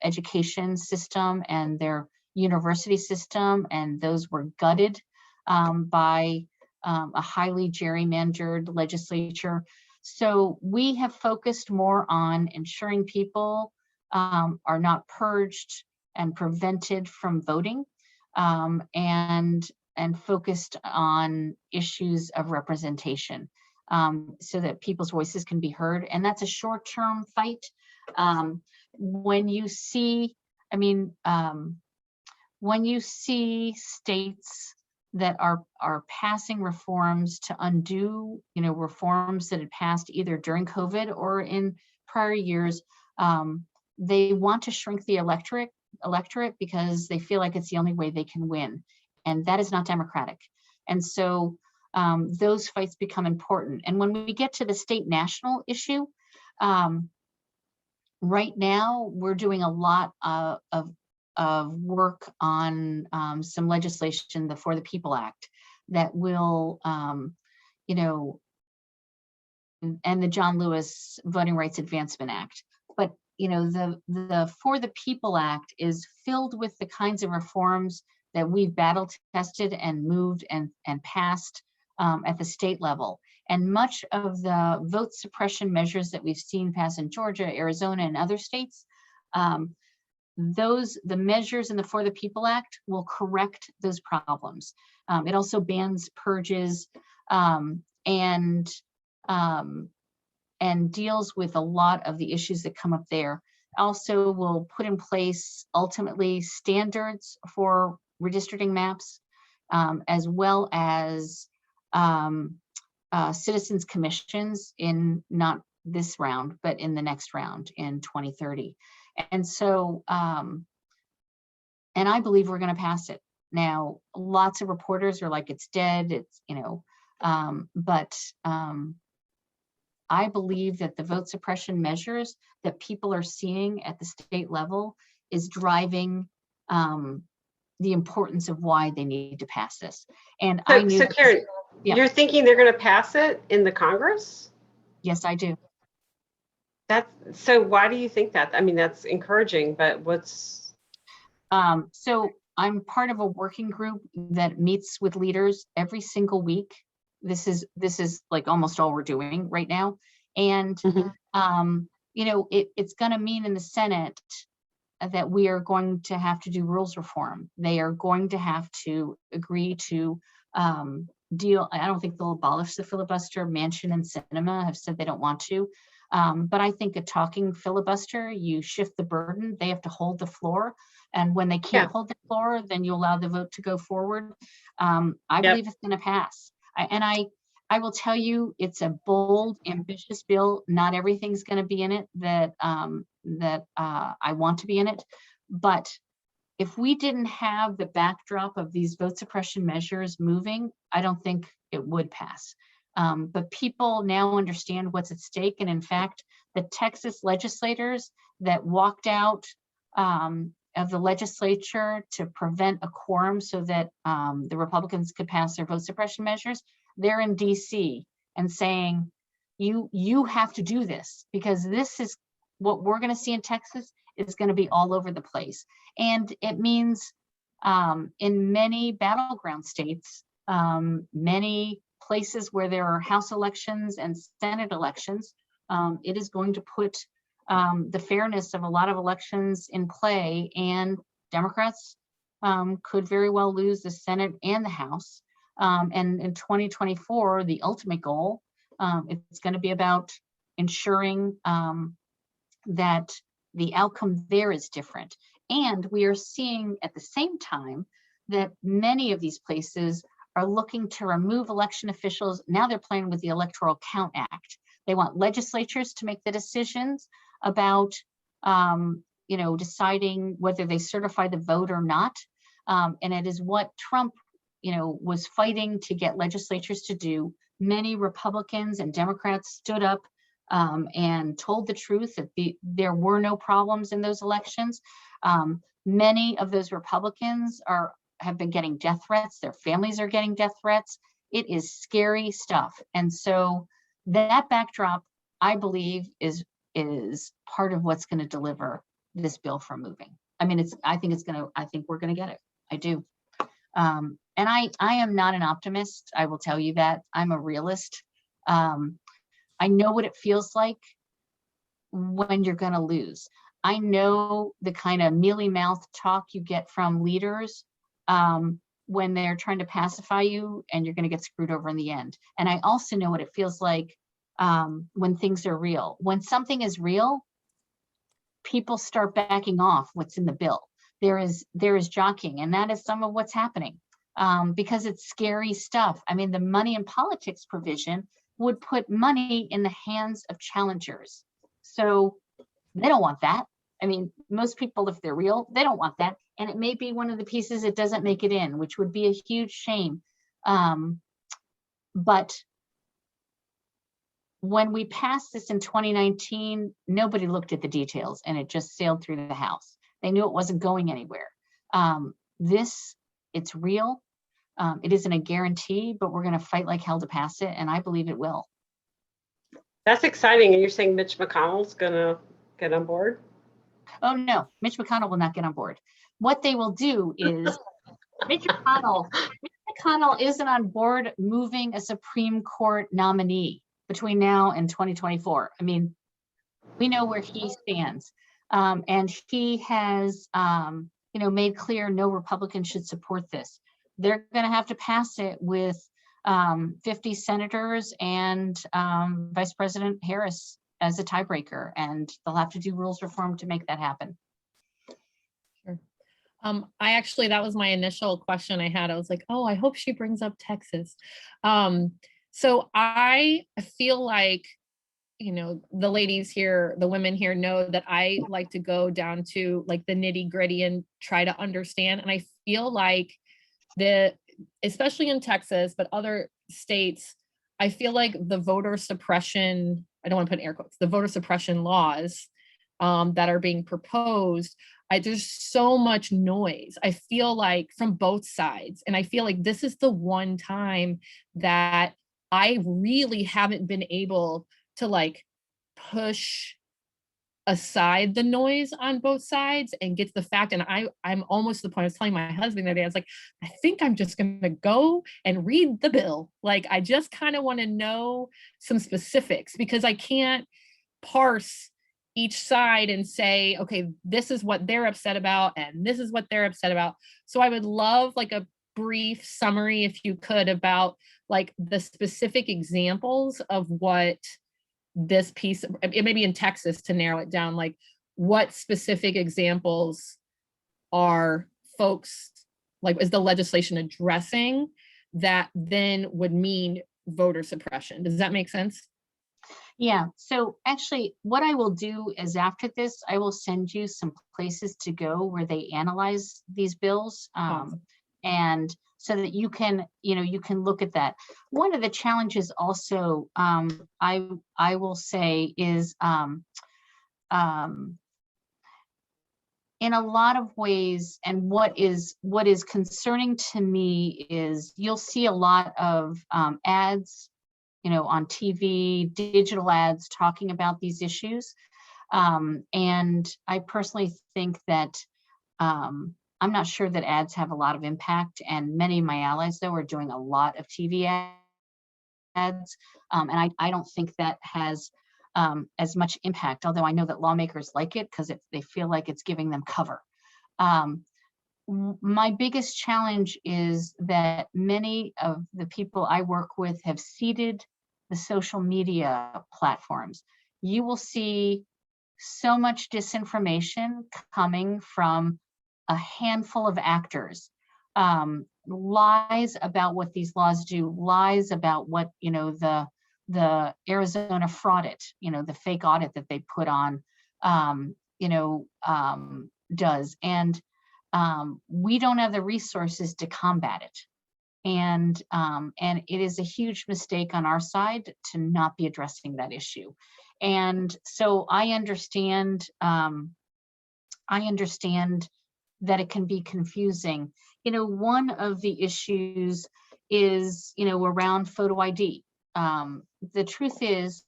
education system and their university system, and those were gutted by a highly gerrymandered legislature. So we have focused more on ensuring people are not purged and prevented from voting, and focused on issues of representation, so that people's voices can be heard. And that's a short-term fight. When you see states that are passing reforms to undo, reforms that had passed either during COVID or in prior years, they want to shrink the electorate because they feel like it's the only way they can win. And that is not democratic. And so those fights become important. And when we get to the state national issue, right now we're doing a lot of work on some legislation, the For the People Act, that will, and the John Lewis Voting Rights Advancement Act. But the For the People Act is filled with the kinds of reforms that we've battle tested and moved and passed at the state level. And much of the vote suppression measures that we've seen pass in Georgia, Arizona, and other states, the measures in the For the People Act will correct those problems. It also bans purges and deals with a lot of the issues that come up there. Also will put in place ultimately standards for redistricting maps, as well as citizens commissions in not this round, but in the next round in 2030. And so, and I believe we're going to pass it. Now, lots of reporters are like, it's dead, it's, but I believe that the vote suppression measures that people are seeing at the state level is driving the importance of why they need to pass this. And so Karen, yeah. You're thinking they're going to pass it in the Congress? Yes, I do. So why do you think that? I mean, that's encouraging, but what's? So I'm part of a working group that meets with leaders every single week. This is like almost all we're doing right now. And, it's going to mean in the Senate that we are going to have to do rules reform. They are going to have to agree to deal. I don't think they'll abolish the filibuster. Manchin and Sinema have said they don't want to. But I think a talking filibuster, you shift the burden. They have to hold the floor. And when they can't hold the floor, then you allow the vote to go forward. I believe it's going to pass. I will tell you, it's a bold, ambitious bill. Not everything's going to be in it that I want to be in it. But if we didn't have the backdrop of these vote suppression measures moving, I don't think it would pass. But people now understand what's at stake. And in fact, the Texas legislators that walked out of the legislature to prevent a quorum so that the Republicans could pass their vote suppression measures, they're in DC and saying, you have to do this, because this is what we're going to see in Texas is going to be all over the place. And it means in many battleground states, many places where there are House elections and Senate elections, it is going to put the fairness of a lot of elections in play, and Democrats could very well lose the Senate and the House. And in 2024, the ultimate goal, it's going to be about ensuring that the outcome there is different. And we are seeing at the same time that many of these places are looking to remove election officials. Now they're playing with the Electoral Count Act. They want legislatures to make the decisions about, deciding whether they certify the vote or not. And it is what Trump, was fighting to get legislatures to do. Many Republicans and Democrats stood up and told the truth that there were no problems in those elections. Many of those Republicans have been getting death threats. Their families are getting death threats. It is scary stuff. And so that backdrop, I believe, is part of what's going to deliver this bill from moving. I mean, I think we're going to get it. I do. And I am not an optimist. I will tell you that. I'm a realist. I know what it feels like when you're going to lose. I know the kind of mealy-mouthed talk you get from leaders when they're trying to pacify you, and you're going to get screwed over in the end. And I also know what it feels like when things are real. When something is real, people start backing off what's in the bill. There is jockeying, and that is some of what's happening because it's scary stuff. I mean, the money in politics provision would put money in the hands of challengers. So they don't want that. I mean, most people, if they're real, they don't want that. And it may be one of the pieces that doesn't make it in, which would be a huge shame. But when we passed this in 2019, nobody looked at the details, and it just sailed through the House. They knew it wasn't going anywhere. It's real. It isn't a guarantee, but we're going to fight like hell to pass it, and I believe it will. That's exciting. And you're saying Mitch McConnell's going to get on board? Oh, no, Mitch McConnell will not get on board. What they will do is Mitch McConnell isn't on board moving a Supreme Court nominee between now and 2024. I mean, we know where he stands. And he has, made clear no Republican should support this. They're going to have to pass it with 50 senators and Vice President Harris as a tiebreaker, and they'll have to do rules reform to make that happen. Sure. That was my initial question I had. I was like, oh, I hope she brings up Texas. So I feel like, the ladies here, the women here know that I like to go down to like the nitty gritty and try to understand. And I feel like especially in Texas, but other states, I feel like the voter suppression, I don't want to put in air quotes, the voter suppression laws that are being proposed, there's so much noise. I feel like from both sides. And I feel like this is the one time that I really haven't been able to like push aside the noise on both sides and get to the fact. And I'm almost to the point, I was telling my husband the other day, I was like, I think I'm just going to go and read the bill. Like, I just kind of want to know some specifics, because I can't parse each side and say, okay, this is what they're upset about and this is what they're upset about. So I would love like a brief summary, if you could, about like the specific examples of what this piece, it may be in Texas, to narrow it down, like what specific examples are folks, like, is the legislation addressing that then would mean voter suppression? Does that make sense? Yeah, so actually what I will do is after this, I will send you some places to go where they analyze these bills. Awesome. And so that you can look at that. One of the challenges also, I will say, is in a lot of ways, and what is concerning to me is you'll see a lot of ads on TV, digital ads talking about these issues. And I personally think that I'm not sure that ads have a lot of impact, and many of my allies, though, are doing a lot of TV ads. And I don't think that has as much impact, although I know that lawmakers like it because they feel like it's giving them cover. My biggest challenge is that many of the people I work with have seeded the social media platforms. You will see so much disinformation coming from a handful of actors, lies about what these laws do, lies about what the Arizona fraud it, the fake audit that they put on, does, and we don't have the resources to combat it, and it is a huge mistake on our side to not be addressing that issue. And so I understand that it can be confusing. One of the issues is, around photo ID. The truth is,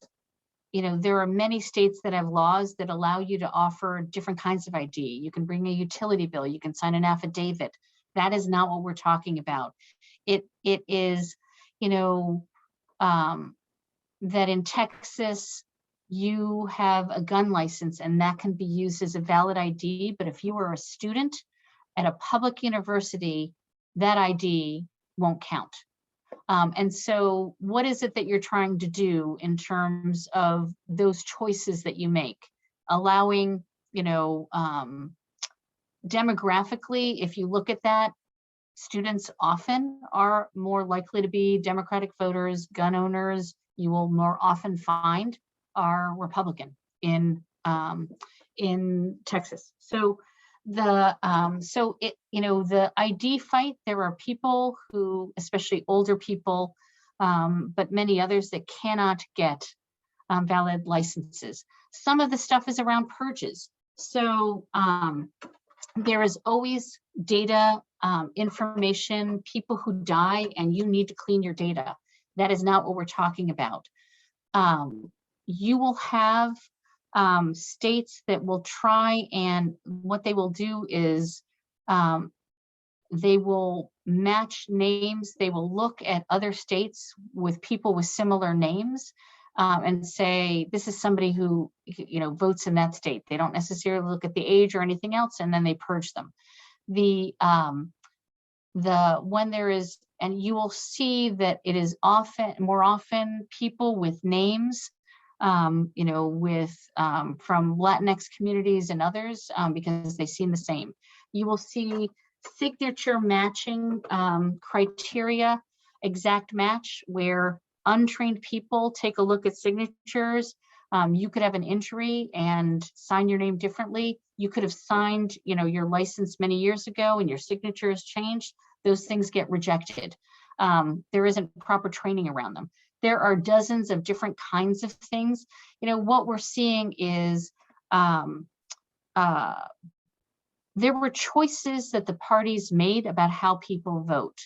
there are many states that have laws that allow you to offer different kinds of ID. You can bring a utility bill, you can sign an affidavit. That is not what we're talking about. It is, that in Texas, you have a gun license and that can be used as a valid ID. But if you are a student at a public university, that ID won't count. And so what is it that you're trying to do in terms of those choices that you make? Allowing, demographically, if you look at that, students often are more likely to be Democratic voters, gun owners, you will more often find are Republican in Texas. So the ID fight, there are people who, especially older people, but many others that cannot get valid licenses. Some of the stuff is around purges. So there is always data, information, people who die, and you need to clean your data. That is not what we're talking about. You will have states that will try, and what they will do is they will match names. They will look at other states with people with similar names and say, this is somebody who votes in that state. They don't necessarily look at the age or anything else, and then they purge them. When there is, and you will see that it is more often people with names, from Latinx communities and others, because they seem the same. You will see signature matching criteria, exact match, where untrained people take a look at signatures. You could have an injury and sign your name differently. You could have signed, your license many years ago and your signature has changed. Those things get rejected. There isn't proper training around them. There are dozens of different kinds of things. What we're seeing is there were choices that the parties made about how people vote.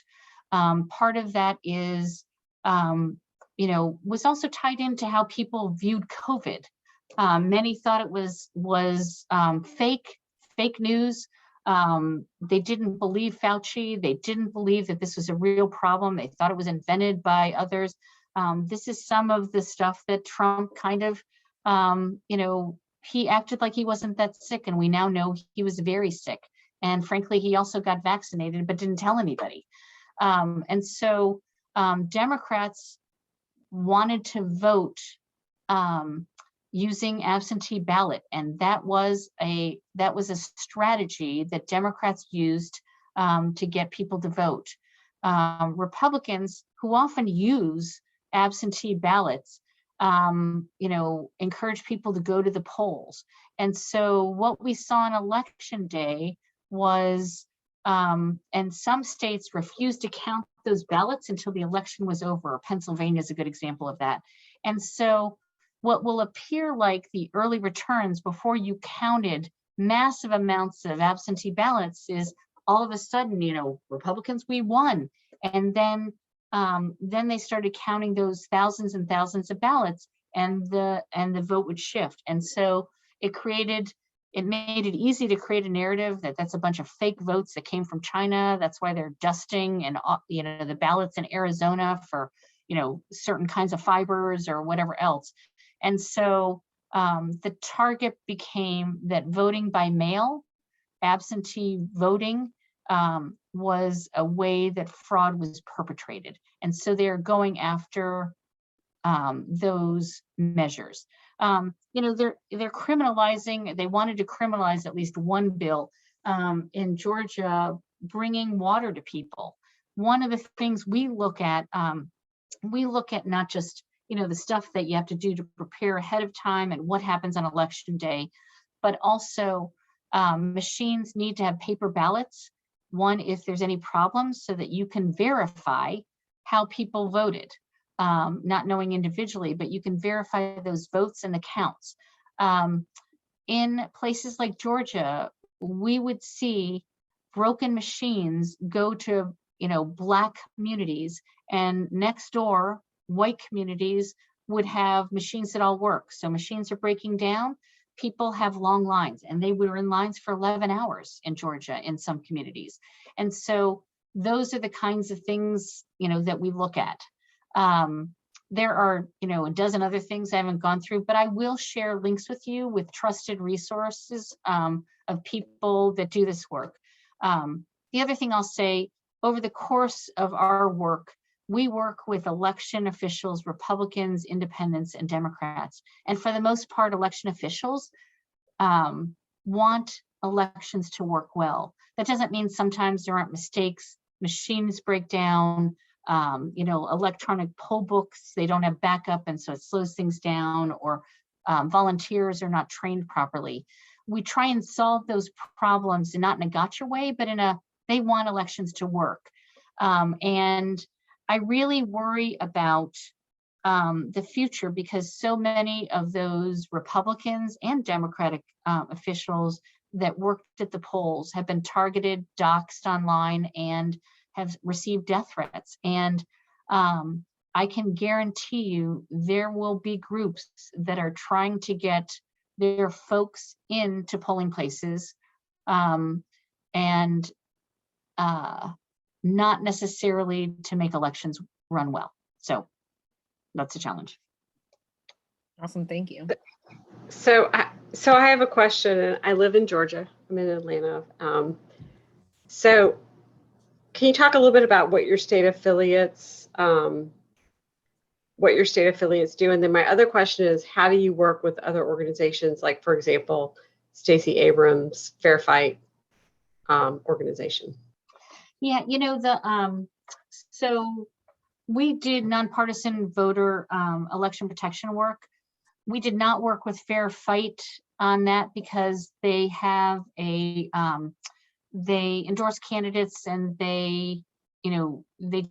Part of that is, was also tied into how people viewed COVID. Many thought it was fake news. They didn't believe Fauci. They didn't believe that this was a real problem. They thought it was invented by others. This is some of the stuff that Trump kind of, he acted like he wasn't that sick, and we now know he was very sick. And frankly, he also got vaccinated, but didn't tell anybody. And so Democrats wanted to vote using absentee ballot, and that was a strategy that Democrats used to get people to vote. Republicans, who often use absentee ballots, encourage people to go to the polls. And so what we saw on election day was, and some states refused to count those ballots until the election was over. Pennsylvania is a good example of that. And so what will appear like the early returns before you counted massive amounts of absentee ballots is all of a sudden, Republicans, we won. And then then they started counting those thousands and thousands of ballots, and the vote would shift. And so it made it easy to create a narrative that that's a bunch of fake votes that came from China. That's why they're dusting and the ballots in Arizona for certain kinds of fibers or whatever else. And so the target became that voting by mail, absentee voting, was a way that fraud was perpetrated. And so they're going after those measures. They're criminalizing, they wanted to criminalize at least one bill in Georgia, bringing water to people. One of the things we look at not just the stuff that you have to do to prepare ahead of time and what happens on election day, but also machines need to have paper ballots. One, if there's any problems, so that you can verify how people voted, not knowing individually, but you can verify those votes and the counts. In places like Georgia, we would see broken machines go to Black communities, and next door, white communities would have machines that all work. So machines are breaking down. People have long lines, and they were in lines for 11 hours in Georgia in some communities. And so those are the kinds of things, that we look at. There are, a dozen other things I haven't gone through, but I will share links with you with trusted resources of people that do this work. The other thing I'll say, over the course of our work, we work with election officials, Republicans, independents, and Democrats. And for the most part, election officials want elections to work well. That doesn't mean sometimes there aren't mistakes, machines break down, electronic poll books, they don't have backup, and so it slows things down, or volunteers are not trained properly. We try and solve those problems, and not in a gotcha way, but they want elections to work. And I really worry about the future, because so many of those Republicans and Democratic officials that worked at the polls have been targeted, doxxed online, and have received death threats. And I can guarantee you there will be groups that are trying to get their folks into polling places, and not necessarily to make elections run well. So that's a challenge. Awesome, thank you. So I have a question, and I live in Georgia. I'm in Atlanta. So can you talk a little bit about what your state affiliates do? And then my other question is, how do you work with other organizations, like, for example, Stacey Abrams' Fair Fight organization? Yeah, so we did nonpartisan voter election protection work. We did not work with Fair Fight on that, because they have they endorse candidates, and they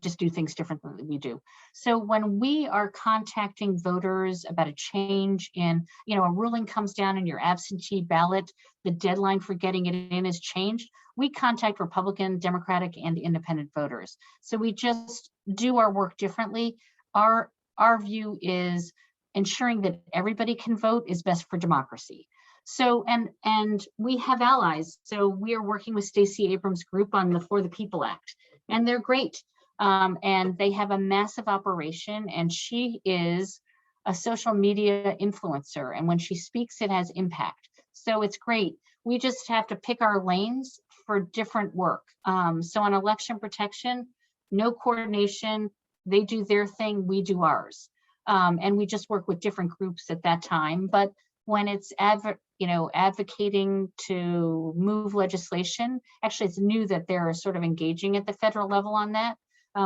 just do things different than we do. So when we are contacting voters about a change in, a ruling comes down in your absentee ballot, the deadline for getting it in is changed, we contact Republican, Democratic, and independent voters. So we just do our work differently. Our view is ensuring that everybody can vote is best for democracy. So, and we have allies. So we are working with Stacey Abrams' group on the For the People Act, and they're great. And they have a massive operation, and she is a social media influencer. And when she speaks, it has impact. So it's great. We just have to pick our lanes for different work. So on election protection, no coordination. They do their thing, we do ours. And we just work with different groups at that time. But when it's advocating to move legislation, actually it's new that they're sort of engaging at the federal level on that.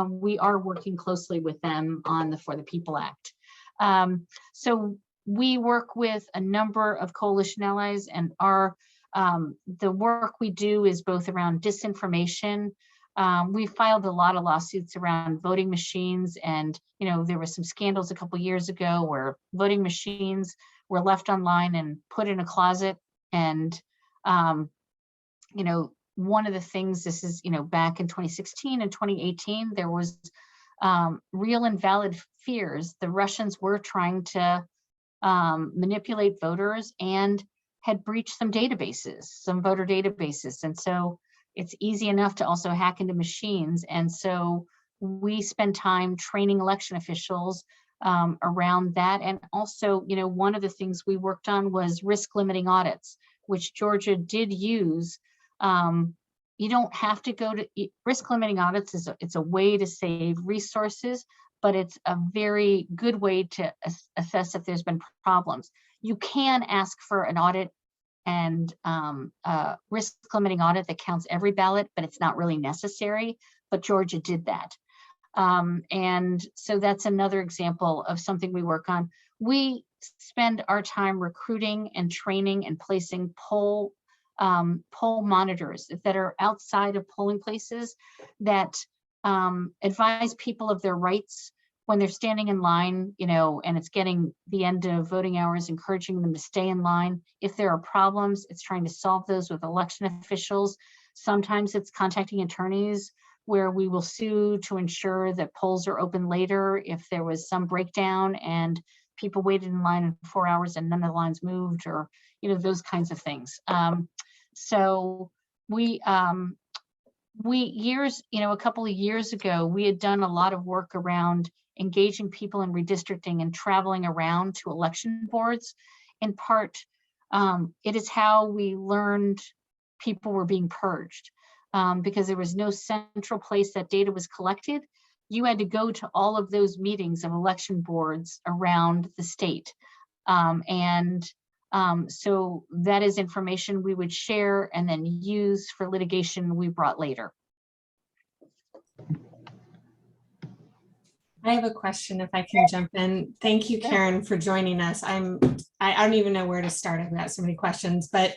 We are working closely with them on the For the People Act. So we work with a number of coalition allies, and the work we do is both around disinformation. We filed a lot of lawsuits around voting machines, and there were some scandals a couple years ago where voting machines were left online and put in a closet. And one of the things, this is back in 2016 and 2018, there was real and valid fears. The Russians were trying to manipulate voters and had breached some databases, some voter databases. And so it's easy enough to also hack into machines. And so we spend time training election officials around that. And also, you know, one of the things we worked on was risk limiting audits, which Georgia did use. You don't have to go to risk limiting audits. It's a way to save resources, but it's a very good way to assess if there's been problems. You can ask for an audit and risk limiting audit that counts every ballot, but it's not really necessary. But Georgia did that. And so that's another example of something we work on. We spend our time recruiting and training and placing poll monitors that are outside of polling places that advise people of their rights when they're standing in line, you know, and it's getting the end of voting hours, encouraging them to stay in line. If there are problems, it's trying to solve those with election officials. Sometimes it's contacting attorneys where we will sue to ensure that polls are open later if there was some breakdown and people waited in line 4 hours and none of the lines moved, or, you know, those kinds of things. So we years, you know, a couple of years ago, we had done a lot of work around engaging people in redistricting and traveling around to election boards. In part, it is how we learned people were being purged, because there was no central place that data was collected. You had to go to all of those meetings of election boards around the state. So that is information we would share and then use for litigation we brought later. I have a question if I can jump in. Thank you, Karen, for joining us. I don't even know where to start. I've got so many questions, but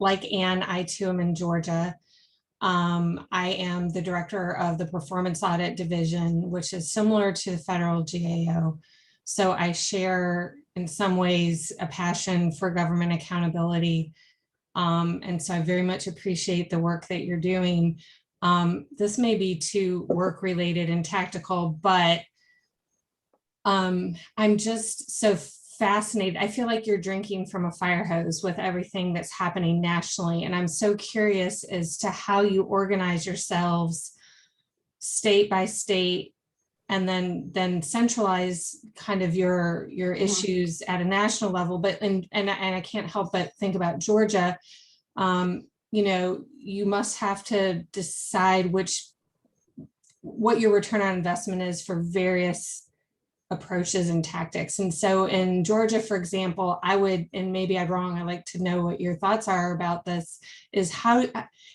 like Anne, I too am in Georgia. I am the director of the Performance Audit Division, which is similar to the federal GAO. So I share in some ways a passion for government accountability. And so I very much appreciate the work that you're doing. This may be too work related and tactical, but I'm just so fascinated. I feel like you're drinking from a fire hose with everything that's happening nationally. And I'm so curious as to how you organize yourselves state by state and then centralize kind of your issues at a national level. But and I can't help but think about Georgia. You know, you must have to decide what your return on investment is for various approaches and tactics. And so in Georgia, for example, I would, and maybe I'm wrong, I'd like to know what your thoughts are about this, is how,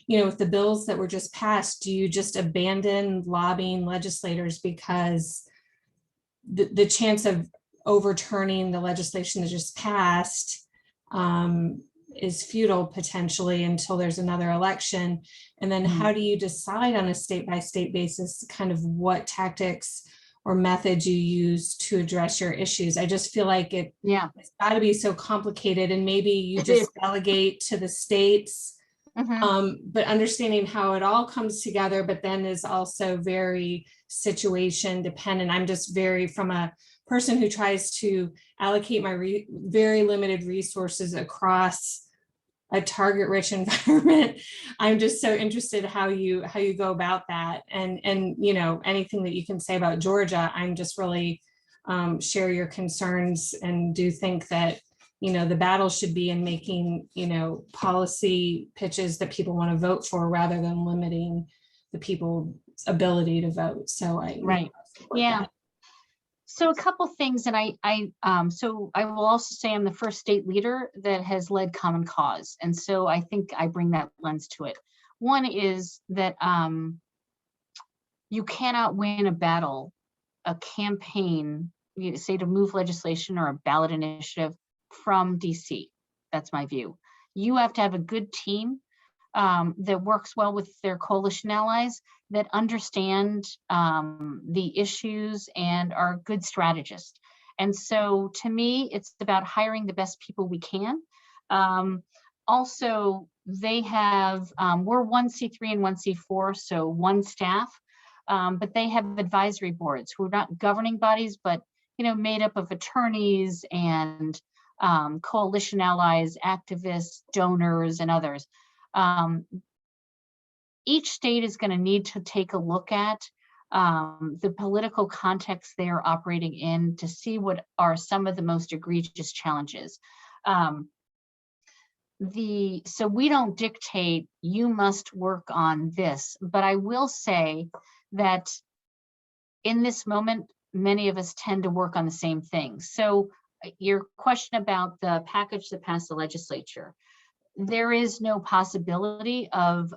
you know, with the bills that were just passed, do you just abandon lobbying legislators because the chance of overturning the legislation that just passed is futile potentially until there's another election? And then how do you decide on a state-by-state basis kind of what tactics or methods you use to address your issues? I just feel like it's got to be so complicated, and maybe you just delegate to the states, but understanding how it all comes together, but then is also very situation dependent. I'm just very, from a person who tries to allocate my very limited resources across a target rich environment, I'm just so interested how you go about that, and you know, anything that you can say about Georgia. I'm just really share your concerns, and do think that, you know, the battle should be in making, you know, policy pitches that people want to vote for rather than limiting the people's ability to vote. So that. So a couple things, and so I will also say I'm the first state leader that has led Common Cause, and so I think I bring that lens to it. One is that you cannot win a battle, a campaign, say to move legislation or a ballot initiative from DC. That's my view. You have to have a good team that works well with their coalition allies, that understand the issues and are good strategists. And so to me, it's about hiring the best people we can. Also, they have, we're 1C3 and 1C4, so one staff. but they have advisory boards who are not governing bodies, but made up of attorneys and coalition allies, activists, donors, and others. Each state is going to need to take a look at the political context they are operating in to see what are some of the most egregious challenges. So we don't dictate, you must work on this, but I will say that in this moment, many of us tend to work on the same things. So your question about the package that passed the legislature, there is no possibility of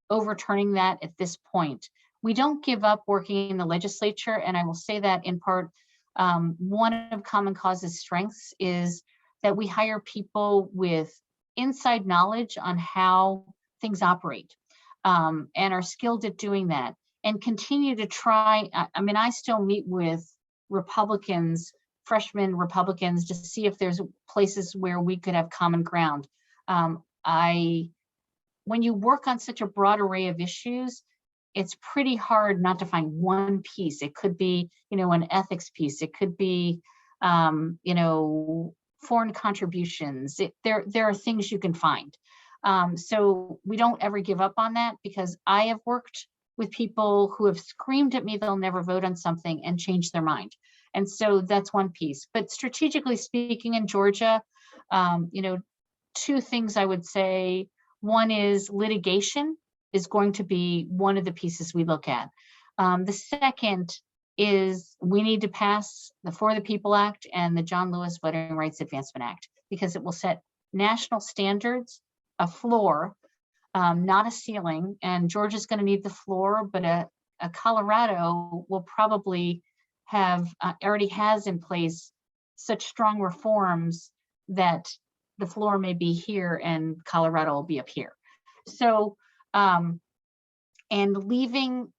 overturning that at this point. We don't give up working in the legislature, and I will say that in part, one of Common Cause's strengths is that we hire people with inside knowledge on how things operate, and are skilled at doing that, and continue to try. I mean, I still meet with Republicans, freshman Republicans, to see if there's places where we could have common ground. When you work on such a broad array of issues, it's pretty hard not to find one piece. It could be, an ethics piece. It could be, foreign contributions. There are things you can find. So we don't ever give up on that, because I have worked with people who have screamed at me they'll never vote on something and change their mind. And so that's one piece. But strategically speaking, in Georgia, two things I would say. One is litigation is going to be one of the pieces we look at. The second is we need to pass the For the People Act and the John Lewis Voting Rights Advancement Act, because it will set national standards, a floor, not a ceiling. And Georgia's going to need the floor, but a Colorado will probably have, already has in place such strong reforms that the floor may be here and Colorado will be up here. So, and leaving,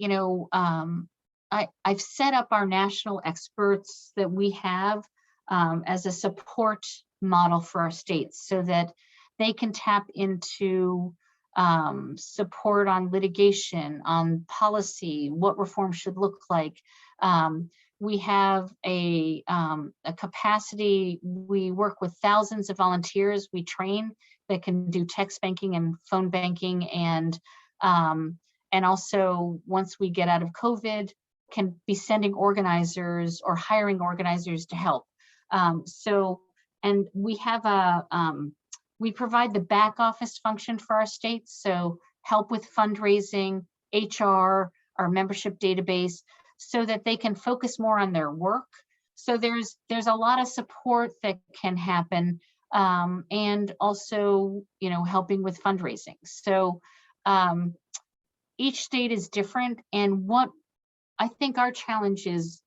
I've set up our national experts that we have as a support model for our states, so that they can tap into support on litigation, on policy, what reform should look like. We have a capacity. We work with thousands of volunteers we train that can do text banking and phone banking, and also, once we get out of COVID, can be sending organizers or hiring organizers to help. And we have we provide the back office function for our states, so help with fundraising, HR, our membership database, so that they can focus more on their work. So there's a lot of support that can happen, and also, helping with fundraising. So each state is different, and what I think our challenge is,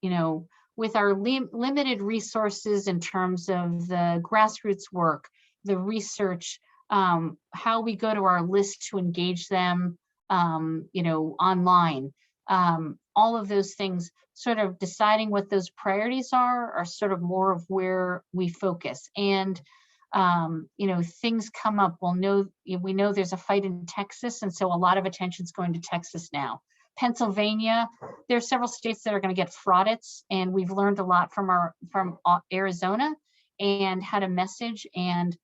with our limited resources in terms of the grassroots work, the research, how we go to our list to engage them, online, all of those things, sort of deciding what those priorities are sort of more of where we focus. And, things come up. We know there's a fight in Texas, and so a lot of attention's going to Texas now. Pennsylvania, there are several states that are going to get fraudits, and we've learned a lot from Arizona and how to message and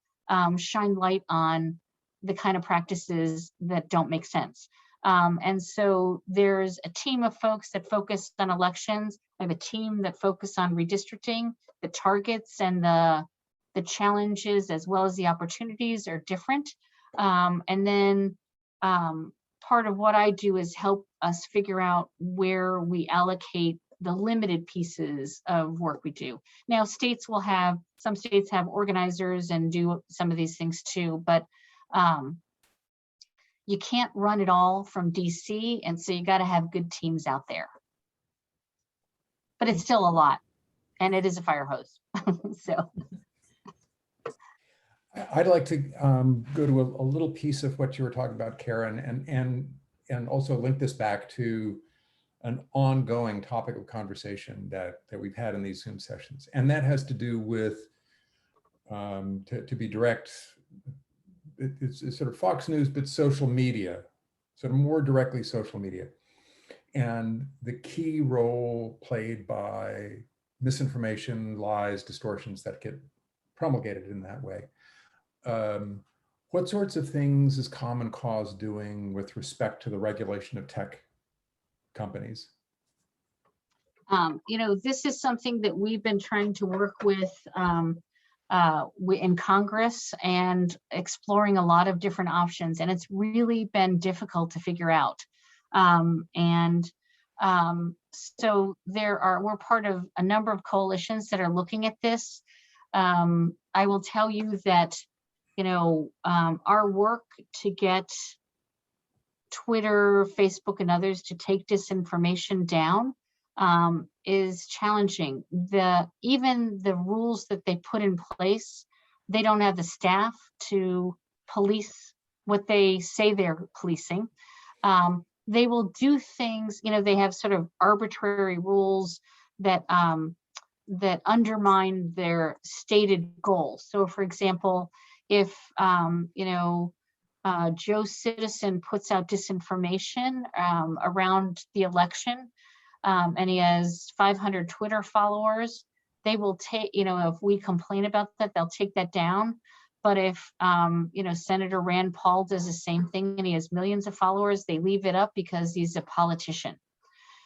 shine light on the kind of practices that don't make sense. And so there's a team of folks that focus on elections. I have a team that focus on redistricting. The targets and the challenges as well as the opportunities are different. And then part of what I do is help us figure out where we allocate the limited pieces of work we do. Now, some states have organizers and do some of these things too, but you can't run it all from DC, and so you got to have good teams out there. But it's still a lot, and it is a fire hose. So I'd like to go to a little piece of what you were talking about, Karen, and also link this back to an ongoing topic of conversation that we've had in these Zoom sessions. And that has to do with, to be direct, it's sort of Fox News, but social media, sort of more directly social media. and the key role played by misinformation, lies, distortions that get promulgated in that way. What sorts of things is Common Cause doing with respect to the regulation of tech companies? This is something that we've been trying to work with in Congress and exploring a lot of different options, and it's really been difficult to figure out. So we're part of a number of coalitions that are looking at this. I will tell you that, our work to get Twitter, Facebook, and others to take disinformation down is challenging. Even the rules that they put in place, they don't have the staff to police what they say they're policing. They will do things, they have sort of arbitrary rules that that undermine their stated goals. So for example, if Joe Citizen puts out disinformation around the election, and he has 500 Twitter followers, they will take, if we complain about that, they'll take that down. But if, Senator Rand Paul does the same thing and he has millions of followers, they leave it up because he's a politician.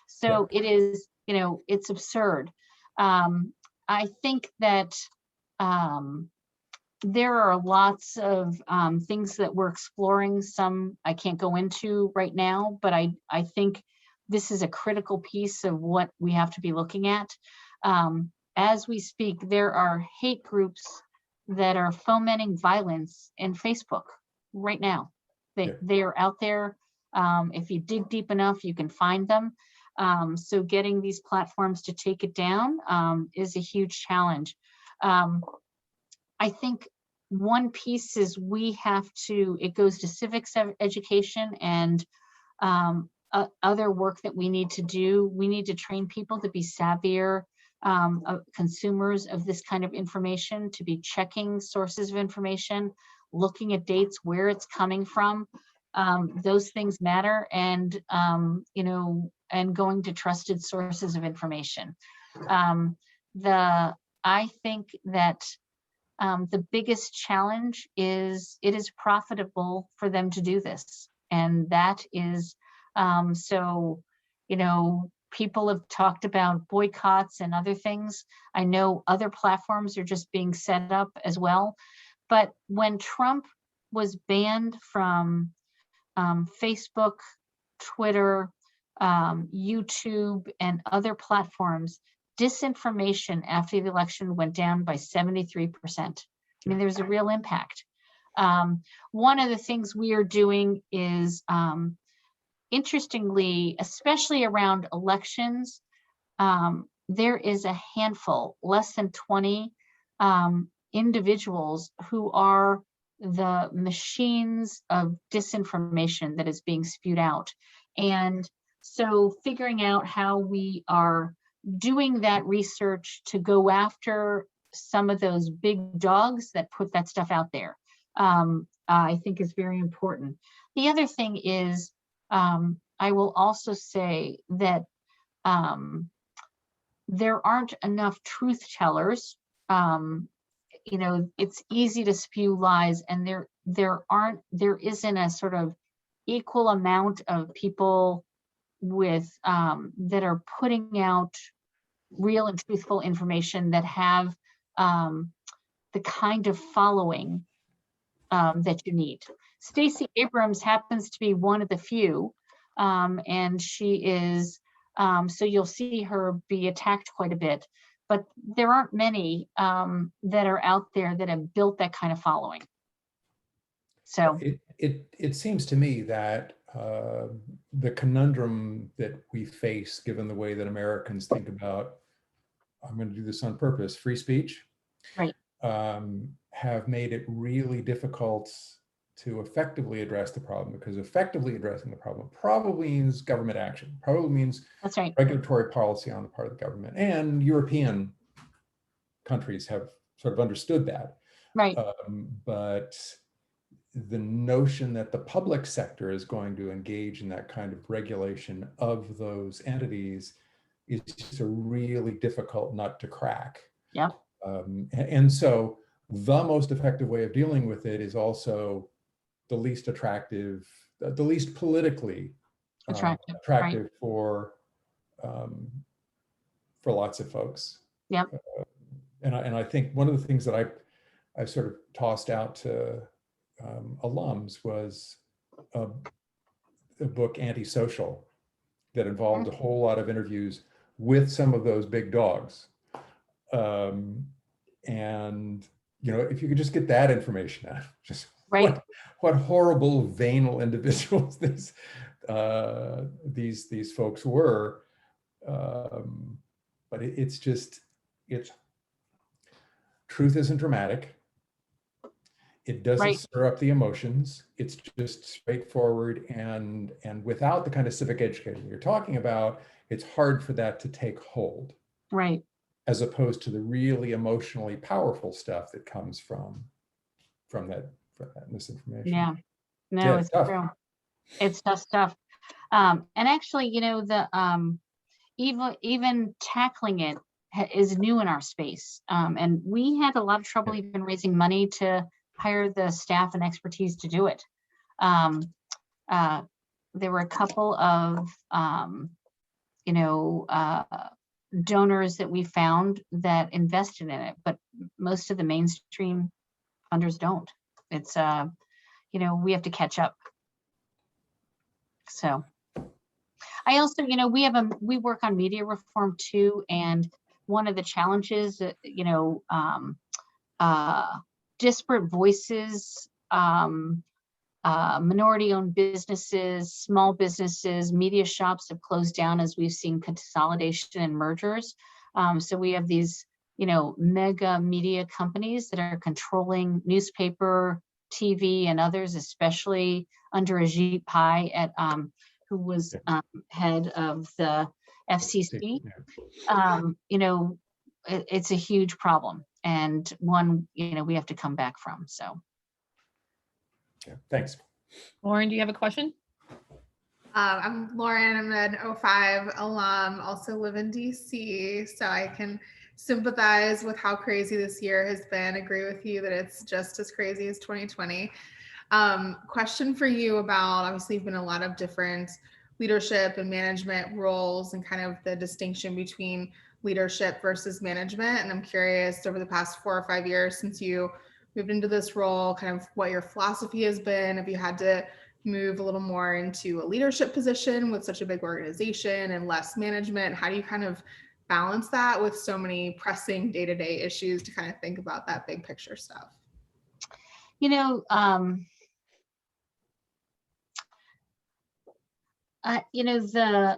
So it is, it's absurd. I think that there are lots of things that we're exploring. Some I can't go into right now, but I think this is a critical piece of what we have to be looking at. As we speak, there are hate groups that are fomenting violence in Facebook right now. They are out there. If you dig deep enough, you can find them. So getting these platforms to take it down is a huge challenge. I think one piece is it goes to civics education and other work that we need to do. We need to train people to be savvier consumers of this kind of information, to be checking sources of information, looking at dates, where it's coming from. Those things matter, and and going to trusted sources of information. I think that the biggest challenge is it is profitable for them to do this, and that is people have talked about boycotts and other things. I know other platforms are just being set up as well. But when Trump was banned from Facebook, Twitter, YouTube, and other platforms, disinformation after the election went down by 73%. I mean, there's a real impact. One of the things we are doing is, interestingly, especially around elections, there is a handful, less than 20 individuals who are the machines of disinformation that is being spewed out. And so figuring out how we are doing that research to go after some of those big dogs that put that stuff out there, I think is very important. The other thing is, I will also say that there aren't enough truth tellers. It's easy to spew lies, and there isn't a sort of equal amount of people with that are putting out real and truthful information that have the kind of following that you need. Stacey Abrams happens to be one of the few, and she is, so you'll see her be attacked quite a bit, but there aren't many that are out there that have built that kind of following. So it seems to me that the conundrum that we face, given the way that Americans think about, I'm going to do this on purpose, free speech, right, have made it really difficult to effectively address the problem, because effectively addressing the problem probably means government action, probably means that's right, regulatory policy on the part of the government. And European countries have sort of understood that. right. But the notion that the public sector is going to engage in that kind of regulation of those entities is just a really difficult nut to crack. Yep. And so the most effective way of dealing with it is also the least attractive, the least politically Attractive, attractive for lots of folks. Yep. And I think one of the things that I sort of tossed out to alums was a book, Antisocial, that involved a whole lot of interviews with some of those big dogs. And, you know, if you could just get that information out, just right. what horrible venal individuals these folks were. But it's truth isn't dramatic. It doesn't Right. stir up the emotions. It's just straightforward, and without the kind of civic education you're talking about, it's hard for that to take hold. Right. As opposed to the really emotionally powerful stuff that comes from that misinformation. Yeah. No, Yeah, it's tough. true. It's tough stuff. And actually, you know, the even tackling it is new in our space. And we had a lot of trouble even raising money to hire the staff and expertise to do it. There were a couple of, you know, donors that we found that invested in it, but most of the mainstream funders don't. It's, you know, we have to catch up. So I also, you know, we work on media reform too. And one of the challenges, you know, disparate voices, minority-owned businesses, small businesses, media shops have closed down as we've seen consolidation and mergers. So we have these, you know, mega media companies that are controlling newspaper, TV, and others, especially under Ajit Pai at who was head of the FCC. You know, it's a huge problem, and one, you know, we have to come back from. So. Yeah, thanks. Lauren, do you have a question? I'm Lauren. I'm an 05 alum, also live in DC, so I can sympathize with how crazy this year has been. Agree with you that it's just as crazy as 2020. Question for you about, obviously you've been in a lot of different leadership and management roles and kind of the distinction between leadership versus management. And I'm curious, over the past 4 or 5 years since you moved into this role, kind of what your philosophy has been, if you had to move a little more into a leadership position with such a big organization and less management, how do you kind of balance that with so many pressing day-to-day issues to kind of think about that big picture stuff? You know, you know,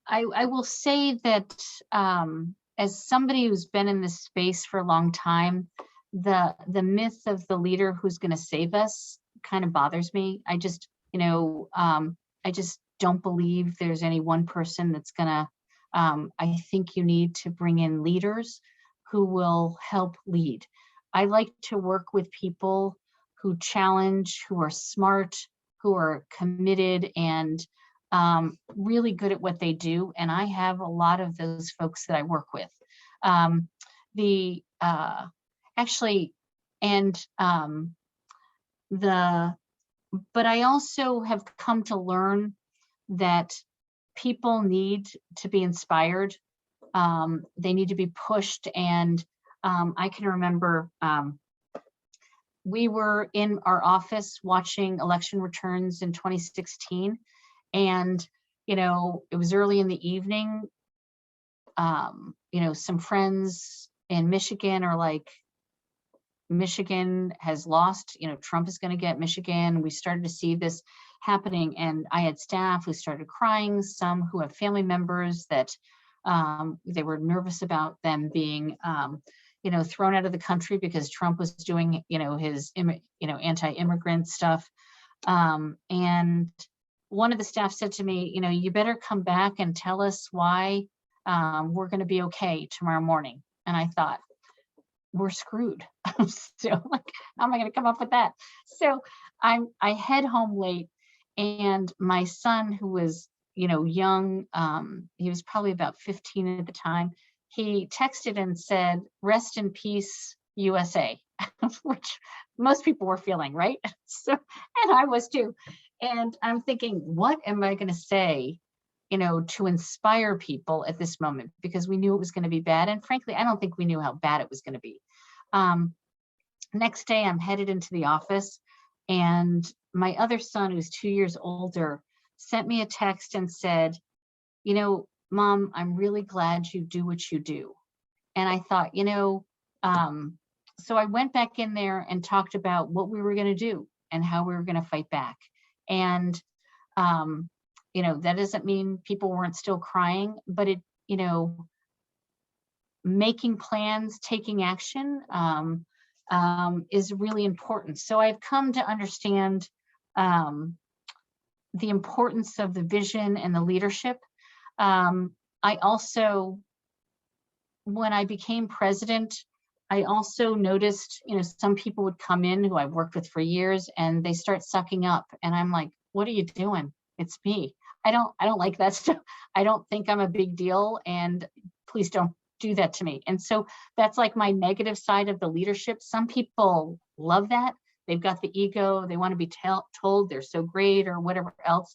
I will say that as somebody who's been in this space for a long time, the myth of the leader who's going to save us kind of bothers me. I just, you know, I just don't believe there's any one person that's gonna, I think you need to bring in leaders who will help lead. I like to work with people who challenge, who are smart, who are committed and really good at what they do. And I have a lot of those folks that I work with. Actually, and but I also have come to learn that people need to be inspired. They need to be pushed. And I can remember we were in our office watching election returns in 2016. And, you know, it was early in the evening. You know, some friends in Michigan are like, Michigan has lost, you know, Trump is going to get Michigan. We started to see this happening, and I had staff who started crying, some who have family members that they were nervous about them being, you know, thrown out of the country because Trump was doing, you know, his, you know, anti-immigrant stuff. And one of the staff said to me, you know, you better come back and tell us why we're going to be okay tomorrow morning. And I thought, we're screwed. So like, how am I going to come up with that? So I head home late, and my son, who was, young, he was probably about 15 at the time, he texted and said, "Rest in peace, USA," which most people were feeling, right? So, and I was too. And I'm thinking, what am I going to say, to inspire people at this moment? Because we knew it was going to be bad. And frankly, I don't think we knew how bad it was going to be. Next day, I'm headed into the office, and my other son, who's 2 years older, sent me a text and said, "Mom, I'm really glad you do what you do." And I thought, so I went back in there and talked about what we were going to do and how we were going to fight back. And, that doesn't mean people weren't still crying, but it, making plans, taking action, is really important. So I've come to understand the importance of the vision and the leadership. I also, when I became president, I also noticed, some people would come in who I've worked with for years, and they start sucking up, and I'm like, "What are you doing? It's me. I don't like that stuff. I don't think I'm a big deal, and please don't do that to me." And so that's like my negative side of the leadership. Some people love that. They've got the ego. They want to be told they're so great or whatever else.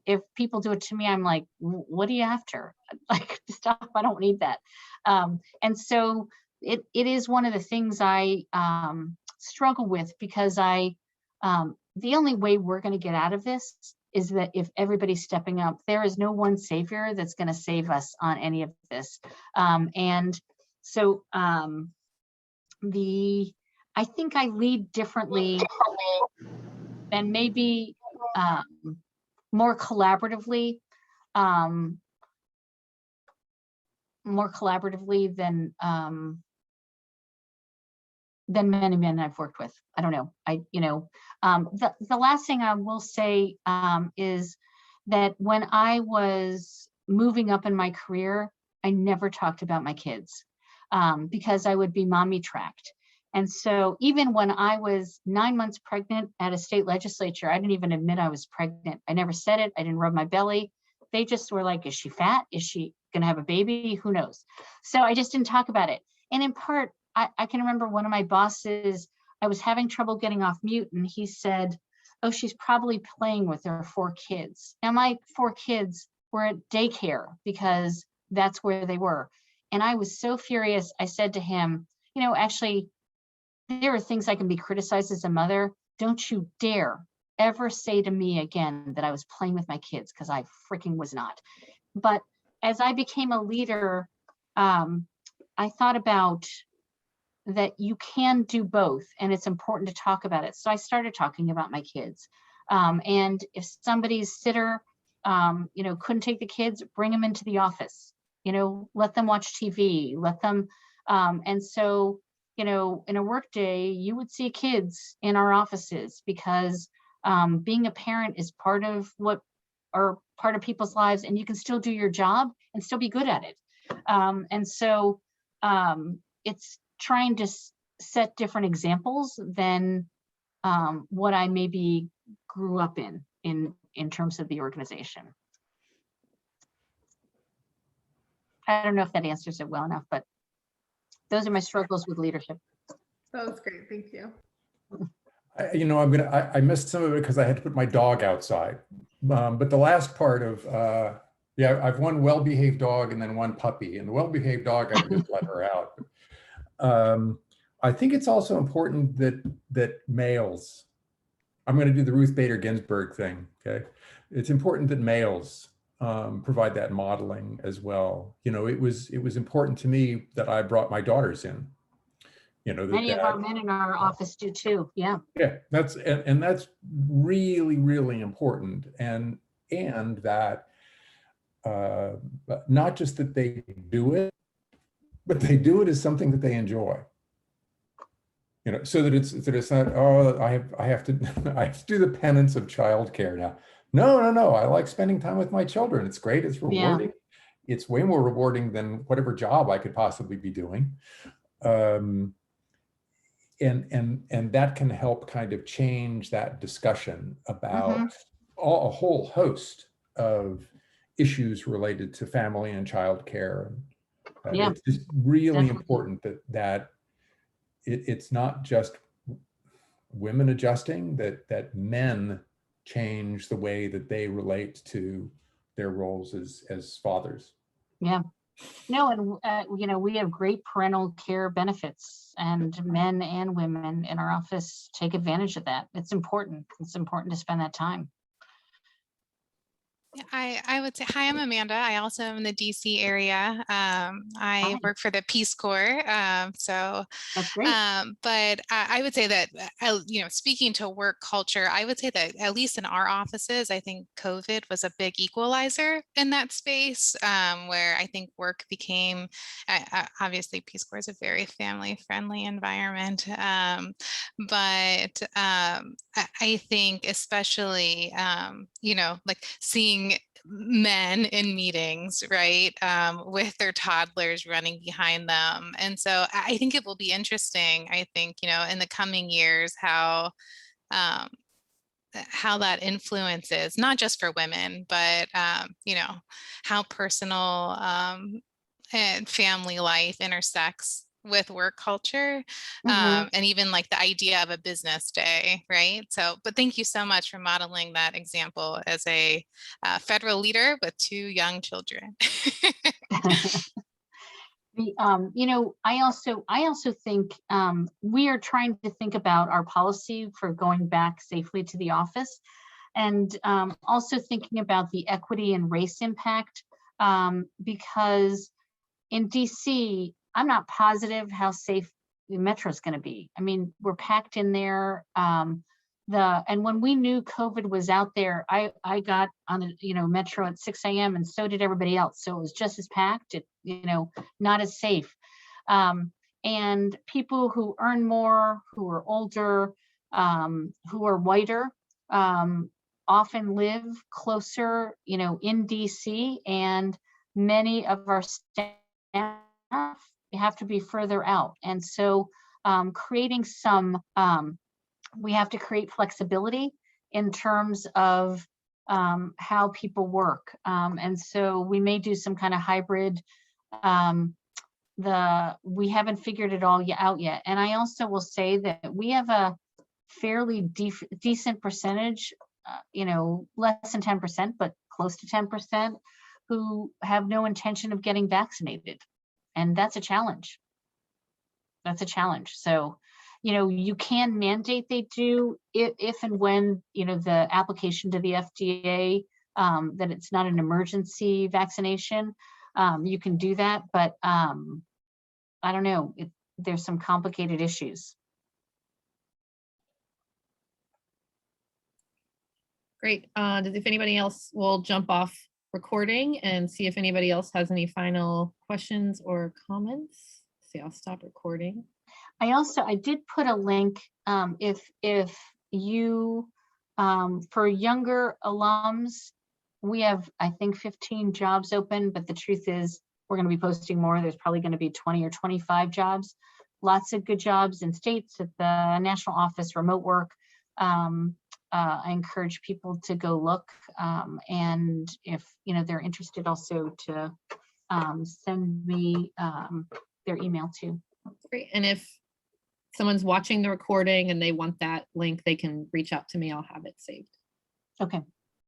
If people do it to me, I'm like, "What are you after? Like, stop. I don't need that." And so it is one of the things I struggle with, because the only way we're going to get out of this is that if everybody's stepping up. There is no one savior that's going to save us on any of this. And so I think I lead differently and maybe more collaboratively than many men I've worked with. I don't know. The last thing I will say is that when I was moving up in my career, I never talked about my kids because I would be mommy tracked. And so even when I was 9 months pregnant at a state legislature, I didn't even admit I was pregnant. I never said it. I didn't rub my belly. They just were like, "Is she fat? Is she going to have a baby? Who knows?" So I just didn't talk about it. And in part, I can remember one of my bosses, I was having trouble getting off mute, and he said, "Oh, she's probably playing with her 4 kids." And my 4 kids were at daycare because that's where they were. And I was so furious. I said to him, "Actually, there are things I can be criticized as a mother. Don't you dare ever say to me again that I was playing with my kids, because I freaking was not." But as I became a leader, I thought about that you can do both, and it's important to talk about it. So I started talking about my kids. And if somebody's sitter, couldn't take the kids, bring them into the office, let them watch TV, let them, and so, in a work day, you would see kids in our offices, because being a parent is part of people's lives, and you can still do your job and still be good at it. And so it's trying to set different examples than what I maybe grew up in terms of the organization. I don't know if that answers it well enough, but those are my struggles with leadership. That was great. Thank you. I missed some of it because I had to put my dog outside. But the last part of, I've one well-behaved dog and then one puppy, and the well-behaved dog, I can just let her out. I think it's also important that males, I'm going to do the Ruth Bader Ginsburg thing. Okay. It's important that males provide that modeling as well. It was important to me that I brought my daughters in. Many of our men in our office do too. Yeah. Yeah, that's really, really important. And that not just that they do it, but they do it as something that they enjoy. So that it's not, "Oh, I have to do the penance of childcare now." No. I like spending time with my children. It's great. It's rewarding. Yeah. It's way more rewarding than whatever job I could possibly be doing. and that can help kind of change that discussion about a whole host of issues related to family and childcare. Yeah, It's just really definitely. important that it's not just women adjusting, that men change the way that they relate to their roles as fathers. Yeah. No, and we have great parental care benefits, and men and women in our office take advantage of that. It's important. It's important to spend that time. Yeah, I would say, hi, I'm Amanda. I also am in the DC area. I work for the Peace Corps. That's great. But I would say that, speaking to work culture, I would say that at least in our offices, I think COVID was a big equalizer in that space, where I think work became, obviously Peace Corps is a very family-friendly environment. But I think especially, like seeing men in meetings, right, with their toddlers running behind them. And so I think it will be interesting, I think, in the coming years, how that influences, not just for women, but, how personal and family life intersects with work culture, and even like the idea of a business day, right? So, but thank you so much for modeling that example as a federal leader with 2 young children. I also think we are trying to think about our policy for going back safely to the office, and also thinking about the equity and race impact, because in DC, I'm not positive how safe the metro is going to be. I mean, we're packed in there. And when we knew COVID was out there, I got on the metro at 6 a.m. and so did everybody else. So it was just as packed. Not as safe. And people who earn more, who are older, who are whiter, often live closer, in DC, and many of our staff have to be further out. And so creating we have to create flexibility in terms of how people work. And so we may do some kind of hybrid. We haven't figured it all out yet. And I also will say that we have a fairly decent percentage, less than 10%, but close to 10%, who have no intention of getting vaccinated. And that's a challenge. That's a challenge. So, you can mandate they do if and when, the application to the FDA, that it's not an emergency vaccination, you can do that. But I don't know, there's some complicated issues. Great. If anybody else will jump off recording and see if anybody else has any final questions or comments. See, I'll stop recording. I did put a link, if you, for younger alums, we have, I think, 15 jobs open, but the truth is we're going to be posting more. There's probably going to be 20 or 25 jobs, lots of good jobs in states, at the national office, remote work. I encourage people to go look, and if they're interested, also to send me their email too. Great. And if someone's watching the recording and they want that link, they can reach out to me. I'll have it saved. Okay,